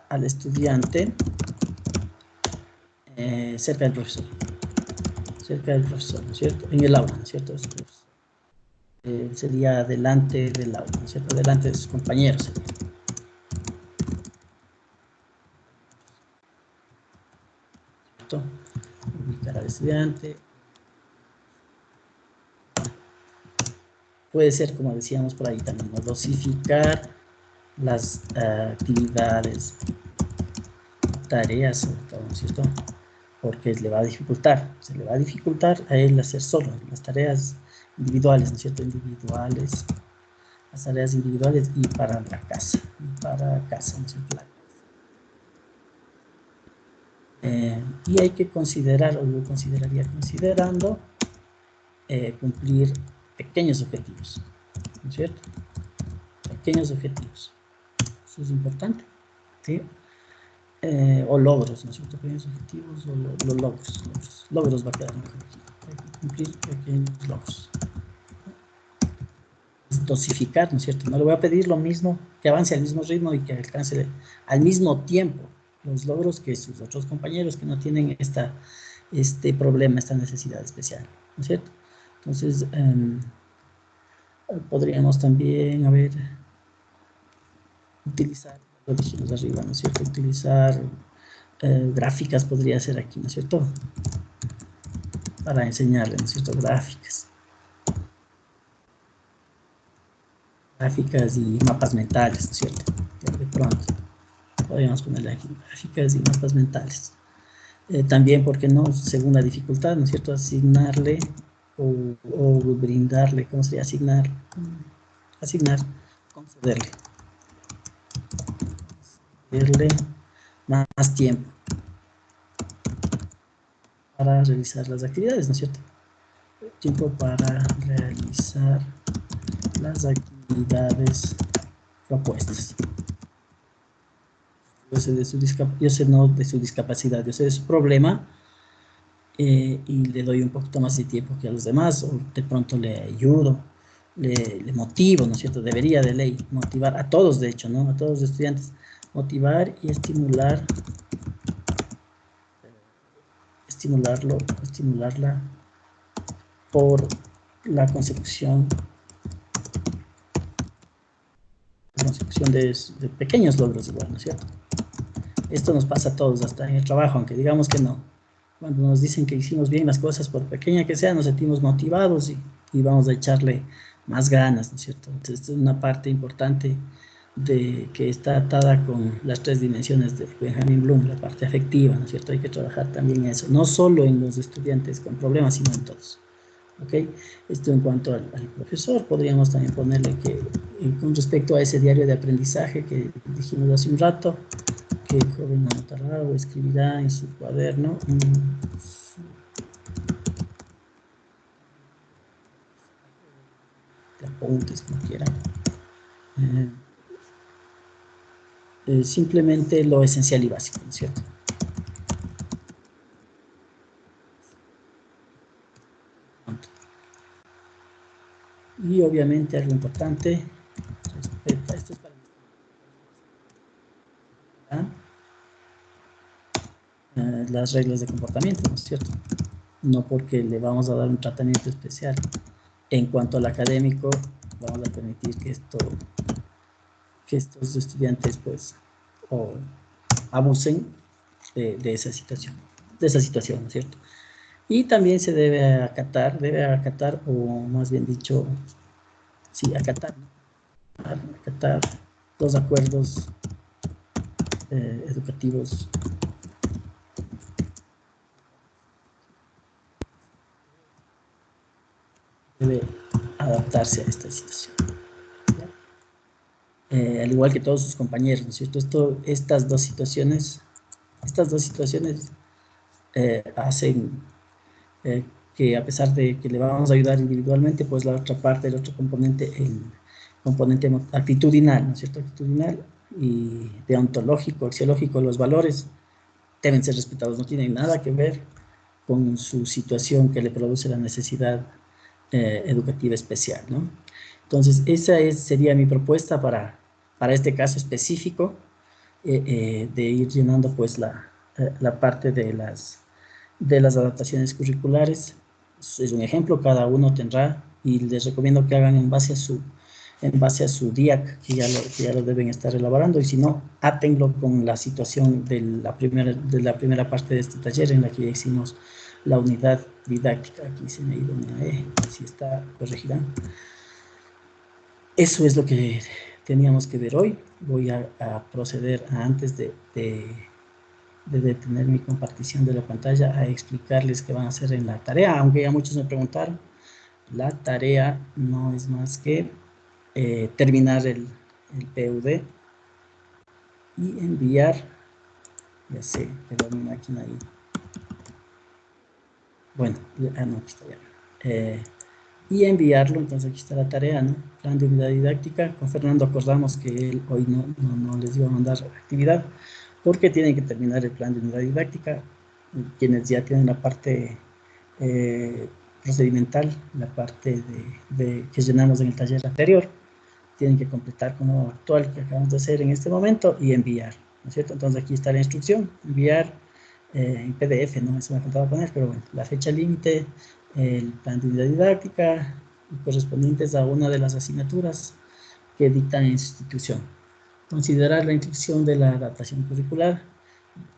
al estudiante cerca del profesor, ¿no es cierto? En el aula, ¿no es cierto? Sería delante del aula, ¿no es cierto? Delante de sus compañeros. ¿Cierto? Ubicar al estudiante. Puede ser, como decíamos por ahí también, ¿no? Dosificar las actividades, tareas, ¿no es cierto? Porque se le va a dificultar a él hacer solo las tareas individuales, ¿no es cierto? Las tareas individuales y para la casa, ¿no es cierto? Y hay que considerar, o yo consideraría considerando, cumplir pequeños objetivos, ¿no es cierto? Pequeños objetivos. Eso es importante, ¿sí? O logros, ¿no es cierto? Pequeños objetivos o los logros. Logros va a quedar mejor aquí. Hay que cumplir pequeños logros. Es dosificar, ¿no es cierto? No le voy a pedir lo mismo, que avance al mismo ritmo y que alcance al mismo tiempo los logros que sus otros compañeros que no tienen este problema, esta necesidad especial, ¿no es cierto? Entonces, podríamos también, a ver, utilizar, lo dijimos arriba, ¿no es cierto? Utilizar gráficas podría ser aquí, ¿no es cierto? Para enseñarle, ¿no es cierto? Gráficas y mapas mentales, ¿no es cierto? De pronto, podríamos ponerle aquí gráficas y mapas mentales. También, ¿por qué no? Según la dificultad, ¿no es cierto? Asignarle o brindarle, ¿cómo sería? Asignar, concederle más tiempo para realizar las actividades, ¿no es cierto? Tiempo para realizar las actividades propuestas. Yo sé no de su discapacidad, yo sé de su problema y le doy un poquito más de tiempo que a los demás, o de pronto le ayudo, le motivo, ¿no es cierto? Debería de ley motivar a todos, de hecho, ¿no? A todos los estudiantes, motivar y estimularla por la consecución de pequeños logros igual, ¿no es cierto? Esto nos pasa a todos, hasta en el trabajo, aunque digamos que no. Cuando nos dicen que hicimos bien las cosas, por pequeña que sea, nos sentimos motivados y vamos a echarle más ganas, ¿no es cierto? Entonces, esta es una parte importante que está atada con las 3 dimensiones de Benjamin Bloom, la parte afectiva, ¿no es cierto? Hay que trabajar también eso, no solo en los estudiantes con problemas, sino en todos. ¿Ok? Esto en cuanto al profesor, podríamos también ponerle que con respecto a ese diario de aprendizaje que dijimos hace un rato, que el joven anotará o escribirá en su cuaderno de apuntes, como quieran. Simplemente lo esencial y básico, ¿no es cierto? Y obviamente algo importante, respeta, esto es para las reglas de comportamiento, ¿no es cierto? No porque le vamos a dar un tratamiento especial. En cuanto al académico, vamos a permitir que estos estudiantes pues abusen de esa situación, ¿no es cierto? Y también se debe acatar, o más bien dicho, sí, acatar los acuerdos educativos debe adaptarse a esta situación. Al igual que todos sus compañeros, ¿no es cierto? Estas dos situaciones hacen que a pesar de que le vamos a ayudar individualmente, pues la otra parte, el otro componente, el componente actitudinal, ¿no es cierto? Actitudinal y deontológico, axiológico, los valores deben ser respetados, no tienen nada que ver con su situación que le produce la necesidad educativa especial, ¿no? Entonces, esa sería mi propuesta para este caso específico, de ir llenando pues la parte de las adaptaciones curriculares. Es un ejemplo, cada uno tendrá, y les recomiendo que hagan en base a su DIAC, que ya lo deben estar elaborando, y si no, átenlo con la situación de la primera parte de este taller, en la que ya hicimos la unidad didáctica. Aquí se me ha ido una E, si está, corregirán. Eso es lo que teníamos que ver hoy. Voy a proceder antes de detener mi compartición de la pantalla, a explicarles qué van a hacer en la tarea, aunque ya muchos me preguntaron. La tarea no es más que terminar el PUD y enviar, ya sé, pero mi máquina ahí. Bueno, no, aquí está ya. Y enviarlo, entonces aquí está la tarea, ¿no? Plan de unidad didáctica. Con Fernando acordamos que él hoy no les iba a mandar actividad, porque tienen que terminar el plan de unidad didáctica. Quienes ya tienen la parte procedimental, la parte que llenamos en el taller anterior, tienen que completar con lo actual que acabamos de hacer en este momento y enviar. ¿no es cierto? Entonces aquí está la instrucción, enviar en PDF, ¿no? Eso me faltaba poner, pero bueno, la fecha límite, el plan de unidad didáctica correspondientes a una de las asignaturas que dictan en su institución. Considerar la inscripción de la adaptación curricular,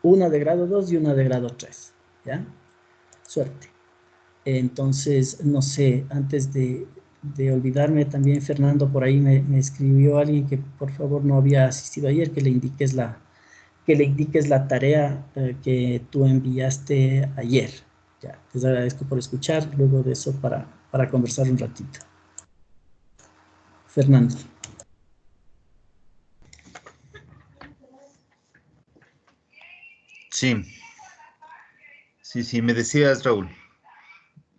una de grado 2 y una de grado 3, ¿ya? Suerte. Entonces, no sé, antes de olvidarme también, Fernando, por ahí me escribió alguien que por favor no había asistido ayer, que le indiques la tarea que tú enviaste ayer. Ya, les agradezco por escuchar, luego de eso para conversar un ratito. Fernando. Sí. Sí, me decías, Raúl.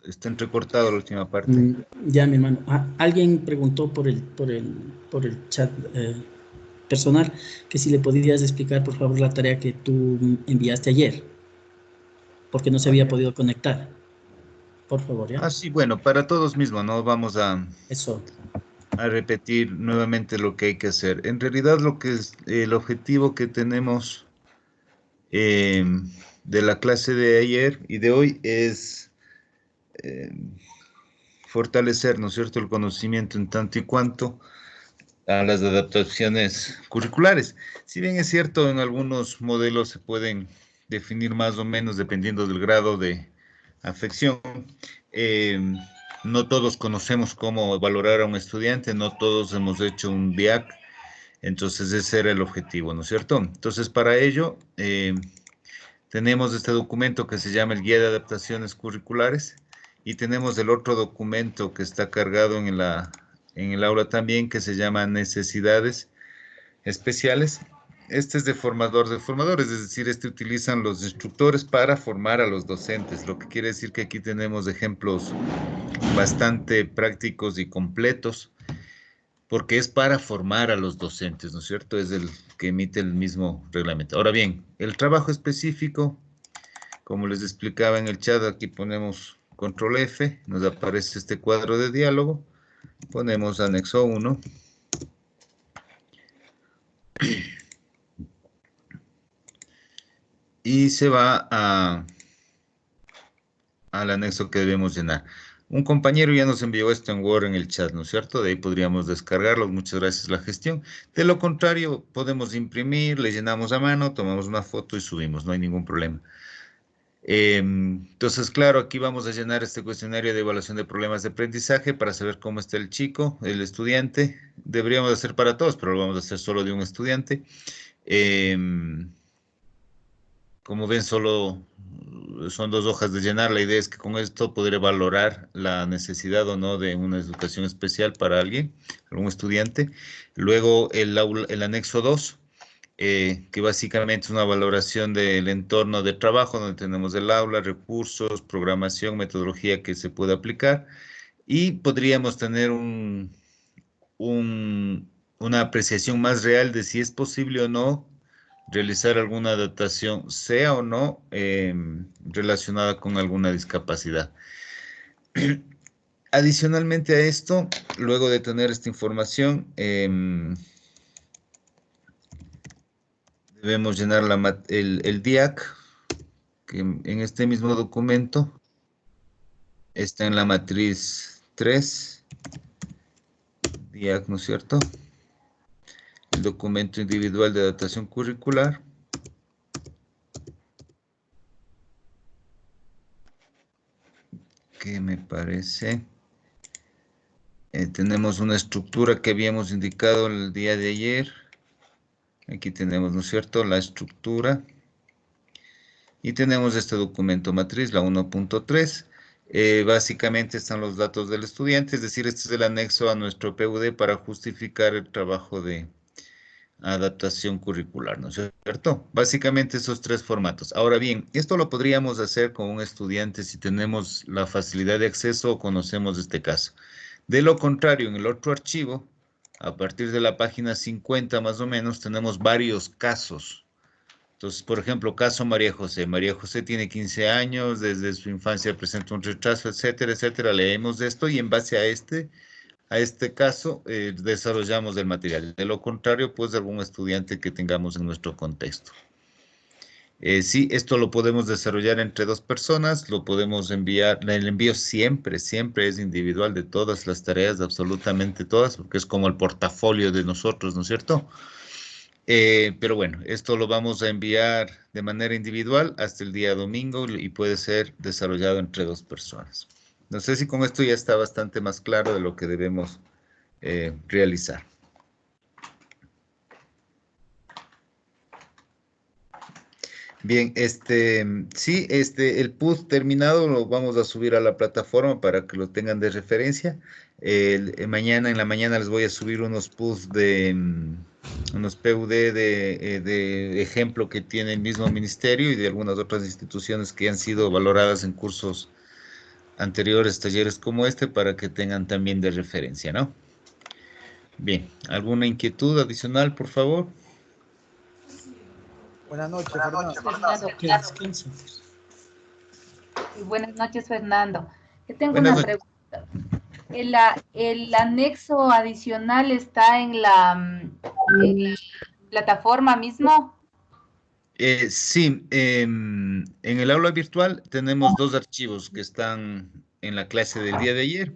Está entrecortado la última parte. Ya, mi hermano. Alguien preguntó por el chat personal que si le podías explicar, por favor, la tarea que tú enviaste ayer, porque no se había podido conectar. Por favor, ¿ya? Sí, bueno, para todos mismos, ¿no? Vamos Eso. a repetir nuevamente lo que hay que hacer. En realidad, lo que es el objetivo que tenemos de la clase de ayer y de hoy es fortalecer, ¿no es cierto?, el conocimiento en tanto y cuanto a las adaptaciones curriculares. Si bien es cierto, en algunos modelos se pueden definir más o menos dependiendo del grado de afección. No todos conocemos cómo valorar a un estudiante, no todos hemos hecho un DIAC, entonces ese era el objetivo, ¿no es cierto? Entonces para ello tenemos este documento que se llama el Guía de Adaptaciones Curriculares y tenemos el otro documento que está cargado en el aula también que se llama Necesidades Especiales. Este es de formador de formadores, es decir, este utilizan los instructores para formar a los docentes, lo que quiere decir que aquí tenemos ejemplos bastante prácticos y completos, porque es para formar a los docentes, ¿no es cierto? Es el que emite el mismo reglamento. Ahora bien, el trabajo específico, como les explicaba en el chat, aquí ponemos control F, nos aparece este cuadro de diálogo, ponemos anexo 1, y se va al anexo que debemos llenar. Un compañero ya nos envió esto en Word en el chat, ¿no es cierto? De ahí podríamos descargarlo. Muchas gracias la gestión. De lo contrario, podemos imprimir, le llenamos a mano, tomamos una foto y subimos, no hay ningún problema. Entonces, claro, aquí vamos a llenar este cuestionario de evaluación de problemas de aprendizaje para saber cómo está el chico, el estudiante. Deberíamos hacer para todos, pero lo vamos a hacer solo de un estudiante. Como ven, solo son 2 hojas de llenar. La idea es que con esto podré valorar la necesidad o no de una educación especial para alguien, algún estudiante. Luego el anexo 2, que básicamente es una valoración del entorno de trabajo, donde tenemos el aula, recursos, programación, metodología que se puede aplicar. Y podríamos tener una apreciación más real de si es posible o no realizar alguna adaptación, sea o no relacionada con alguna discapacidad. Adicionalmente a esto, luego de tener esta información, debemos llenar el DIAC, que en este mismo documento está en la matriz 3, DIAC, ¿no es cierto? El documento individual de adaptación curricular. Que me parece, tenemos una estructura que habíamos indicado el día de ayer. Aquí tenemos, ¿no es cierto?, la estructura. Y tenemos este documento matriz, la 1.3. Básicamente están los datos del estudiante, es decir, este es el anexo a nuestro PUD para justificar el trabajo de adaptación curricular, ¿no es cierto? Básicamente esos 3 formatos. Ahora bien, esto lo podríamos hacer con un estudiante si tenemos la facilidad de acceso o conocemos este caso. De lo contrario, en el otro archivo, a partir de la página 50 más o menos, tenemos varios casos. Entonces, por ejemplo, caso María José. María José tiene 15 años, desde su infancia presenta un retraso, etcétera, etcétera. Leemos esto y en base a a este caso, desarrollamos el material. De lo contrario, pues algún estudiante que tengamos en nuestro contexto. Sí, esto lo podemos desarrollar entre dos personas, lo podemos enviar, el envío siempre, siempre es individual de todas las tareas, absolutamente todas, porque es como el portafolio de nosotros, ¿no es cierto? Pero bueno, esto lo vamos a enviar de manera individual hasta el día domingo y puede ser desarrollado entre dos personas. No sé si con esto ya está bastante más claro de lo que debemos realizar. Bien, sí, el PUD terminado lo vamos a subir a la plataforma para que lo tengan de referencia. Mañana en la mañana les voy a subir unos PUD unos PUD de ejemplo que tiene el mismo ministerio y de algunas otras instituciones que han sido valoradas en cursos anteriores, talleres como este, para que tengan también de referencia, ¿no? Bien, ¿alguna inquietud adicional, por favor? Buenas noches, Fernando. Fernando, Que descansen. buenas noches, Fernando. Yo tengo Buenas una noches. pregunta. El anexo adicional está en la plataforma mismo. Sí, en el aula virtual tenemos dos archivos que están en la clase del día de ayer.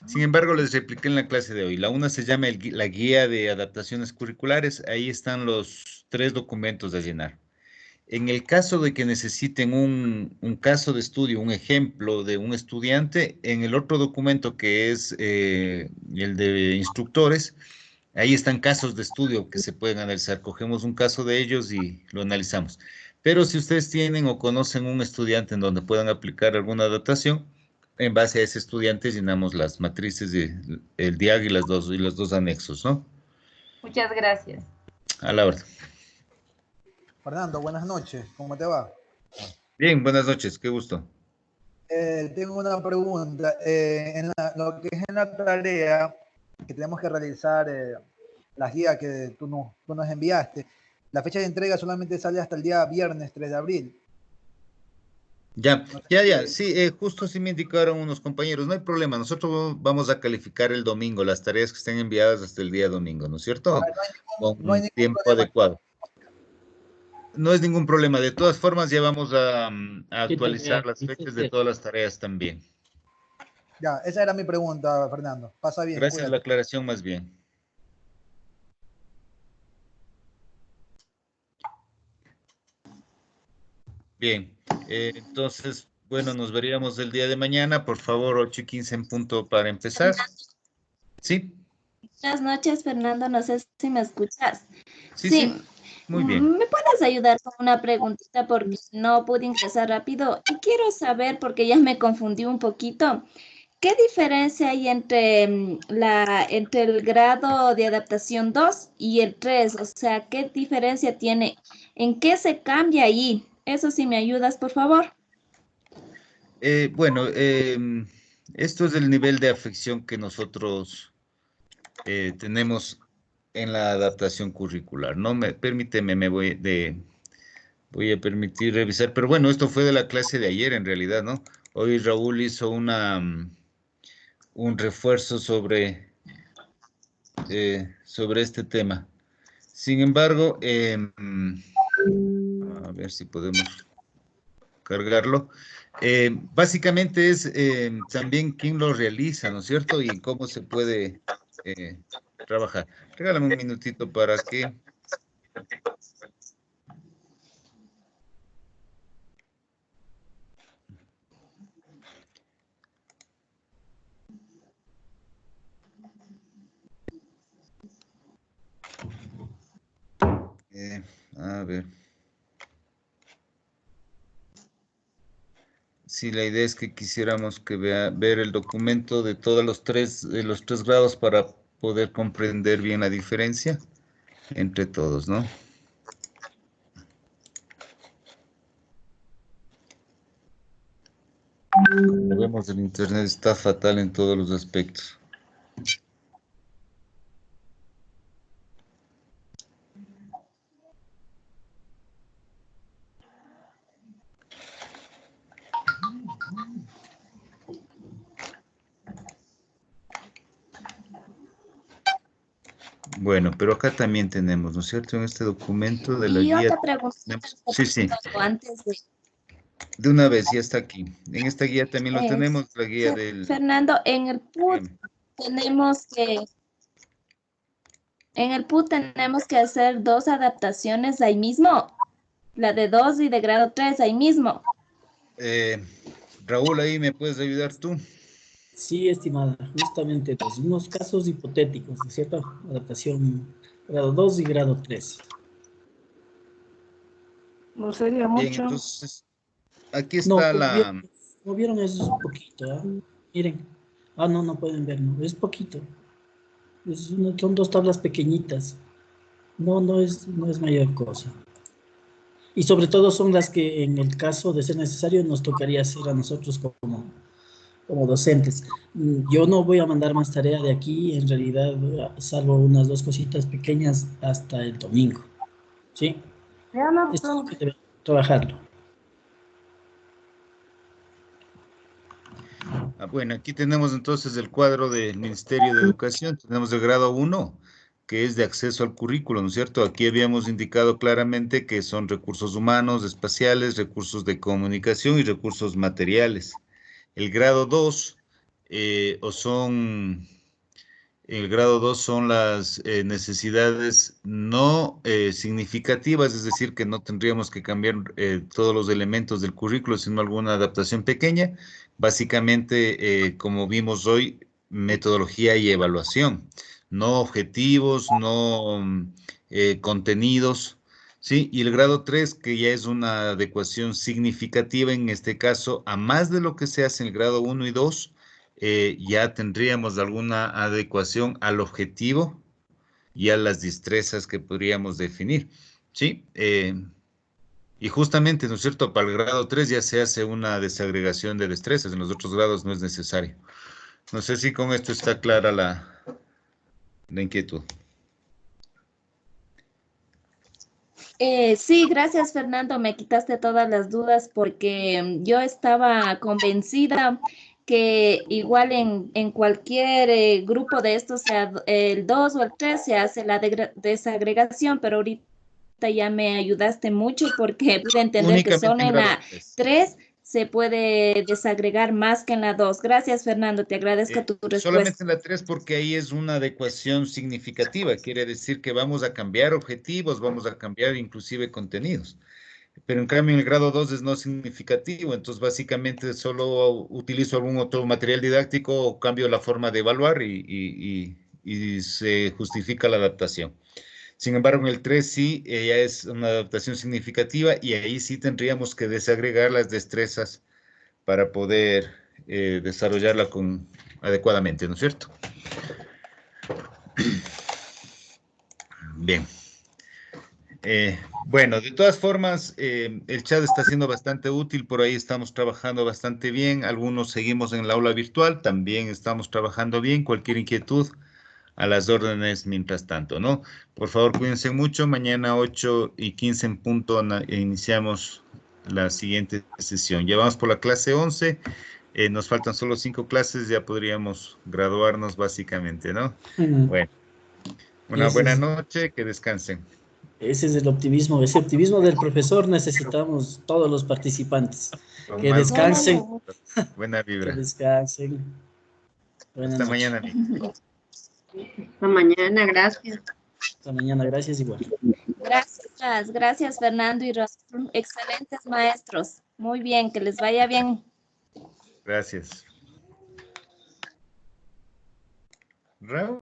Sin embargo, les repliqué en la clase de hoy. La una se llama la guía de adaptaciones curriculares. Ahí están los 3 documentos a llenar. En el caso de que necesiten un caso de estudio, un ejemplo de un estudiante, en el otro documento que es el de instructores, ahí están casos de estudio que se pueden analizar. Cogemos un caso de ellos y lo analizamos. Pero si ustedes tienen o conocen un estudiante en donde puedan aplicar alguna adaptación, en base a ese estudiante llenamos las matrices de el DIAG y los dos anexos, ¿no? Muchas gracias. A la orden. Fernando, buenas noches. ¿Cómo te va? Bien, buenas noches, qué gusto. Tengo una pregunta. Lo que es en la tarea que tenemos que realizar, las guías que tú nos enviaste, la fecha de entrega solamente sale hasta el día viernes 3 de abril. Ya, No sé ya, si- sí, justo sí me indicaron unos compañeros, no hay problema, nosotros vamos a calificar el domingo, las tareas que estén enviadas hasta el día domingo, ¿no es cierto? Con no hay un ningún tiempo problema. adecuado. No es ningún problema, de todas formas ya vamos a Sí, actualizar también, las sí, fechas de sí. todas las tareas también. Ya, esa era mi pregunta, Fernando. Pasa bien, Gracias a la cuídate. aclaración más bien. Bien, entonces, bueno, nos veríamos el día de mañana, por favor, 8:15 en punto para empezar. ¿Sí? Buenas noches, Fernando. No sé si me escuchas. Sí, Sí, sí, muy bien. ¿me puedes ayudar con una preguntita porque no pude ingresar rápido? Y quiero saber, porque ya me confundí un poquito, ¿qué diferencia hay entre, entre el grado de adaptación 2 y el 3? O sea, ¿qué diferencia tiene? ¿En qué se cambia ahí? Eso sí me ayudas, por favor. Bueno, esto es el nivel de afección que nosotros tenemos en la adaptación curricular. No me, permíteme, voy a permitir revisar, pero bueno, esto fue de la clase de ayer en realidad, ¿no? Hoy Raúl hizo un refuerzo sobre este tema. Sin embargo, a ver si podemos cargarlo. Básicamente es también quién lo realiza, ¿no es cierto? Y cómo se puede eh, trabajar. Regálame un minutito para que... a ver. Sí, la idea es que quisiéramos que ver el documento de todos los tres grados para poder comprender bien la diferencia entre todos, ¿no? Como vemos, el internet está fatal en todos los aspectos. Bueno, pero acá también tenemos, ¿no es cierto? En este documento de la Y guía. otra pregunta. Sí, sí. Antes de... De una vez, ya está aquí. En esta guía también lo Eh, tenemos, la guía del... Fernando, en el PUT tenemos que... En el PUT tenemos que hacer 2 adaptaciones ahí mismo. La de 2 y de grado 3 ahí mismo. Raúl, ahí me puedes ayudar tú. Sí, estimada, justamente pues, unos casos hipotéticos, ¿no es cierto? Adaptación grado 2 y grado 3. No sería Bien, mucho. entonces, aquí No, está la... como vieron, eso es un poquito, ¿ah? Miren. Ah, no, no pueden ver, no, es poquito. Son 2 tablas pequeñitas. No es mayor cosa. Y sobre todo son las que en el caso de ser necesario nos tocaría hacer a nosotros como docentes. Yo no voy a mandar más tarea de aquí, en realidad, salvo unas 2 cositas pequeñas hasta el domingo. ¿Sí? Ya no, Esto no. sí que debe trabajarlo. Bueno, aquí tenemos entonces el cuadro del Ministerio de Educación. Tenemos el grado 1, que es de acceso al currículo, ¿no es cierto? Aquí habíamos indicado claramente que son recursos humanos, espaciales, recursos de comunicación y recursos materiales. El grado 2, o son... El grado 2 son las necesidades no significativas, es decir, que no tendríamos que cambiar todos los elementos del currículo, sino alguna adaptación pequeña. Básicamente, como vimos hoy, metodología y evaluación, no objetivos, no contenidos, ¿sí? Y el grado 3, que ya es una adecuación significativa, en este caso, a más de lo que se hace en el grado 1 y 2, ya tendríamos alguna adecuación al objetivo y a las destrezas que podríamos definir, ¿sí? Y justamente, ¿no es cierto? Para el grado 3 ya se hace una desagregación de destrezas, en los otros grados no es necesario. No sé si con esto está clara la inquietud. Sí, gracias Fernando, me quitaste todas las dudas porque yo estaba convencida que igual en cualquier grupo de estos, sea el 2 o el 3, se hace la desagregación, pero ahorita ya me ayudaste mucho porque pude entender que Únicamente solo en en grado la 3. 3 se puede desagregar más que en la 2. Gracias Fernando, te agradezco tu Solamente respuesta. en la 3 porque ahí es una adecuación significativa, quiere decir que vamos a cambiar objetivos, vamos a cambiar inclusive contenidos. Pero en cambio en el grado 2 es no significativo, entonces básicamente solo utilizo algún otro material didáctico o cambio la forma de evaluar y se justifica la adaptación. Sin embargo, en el 3 sí, ya es una adaptación significativa y ahí sí tendríamos que desagregar las destrezas para poder desarrollarla adecuadamente, ¿no es cierto? Bien. Bueno, de todas formas, el chat está siendo bastante útil, por ahí estamos trabajando bastante bien, algunos seguimos en el aula virtual, también estamos trabajando bien, cualquier inquietud a las órdenes mientras tanto, ¿no? Por favor, cuídense mucho, mañana 8:15 en punto iniciamos la siguiente sesión. Ya vamos por la clase 11, nos faltan solo 5 clases, ya podríamos graduarnos básicamente, ¿no? Bueno, una buena noche, que descansen. Ese es el optimismo, ese optimismo del profesor necesitamos todos los participantes. Con Que más descansen, buena que vibra. descansen. Buenas Hasta noches. mañana. Hasta mañana, gracias. Hasta mañana, gracias igual. Gracias Fernando y Raúl, excelentes maestros. Muy bien, que les vaya bien. Gracias. Raúl.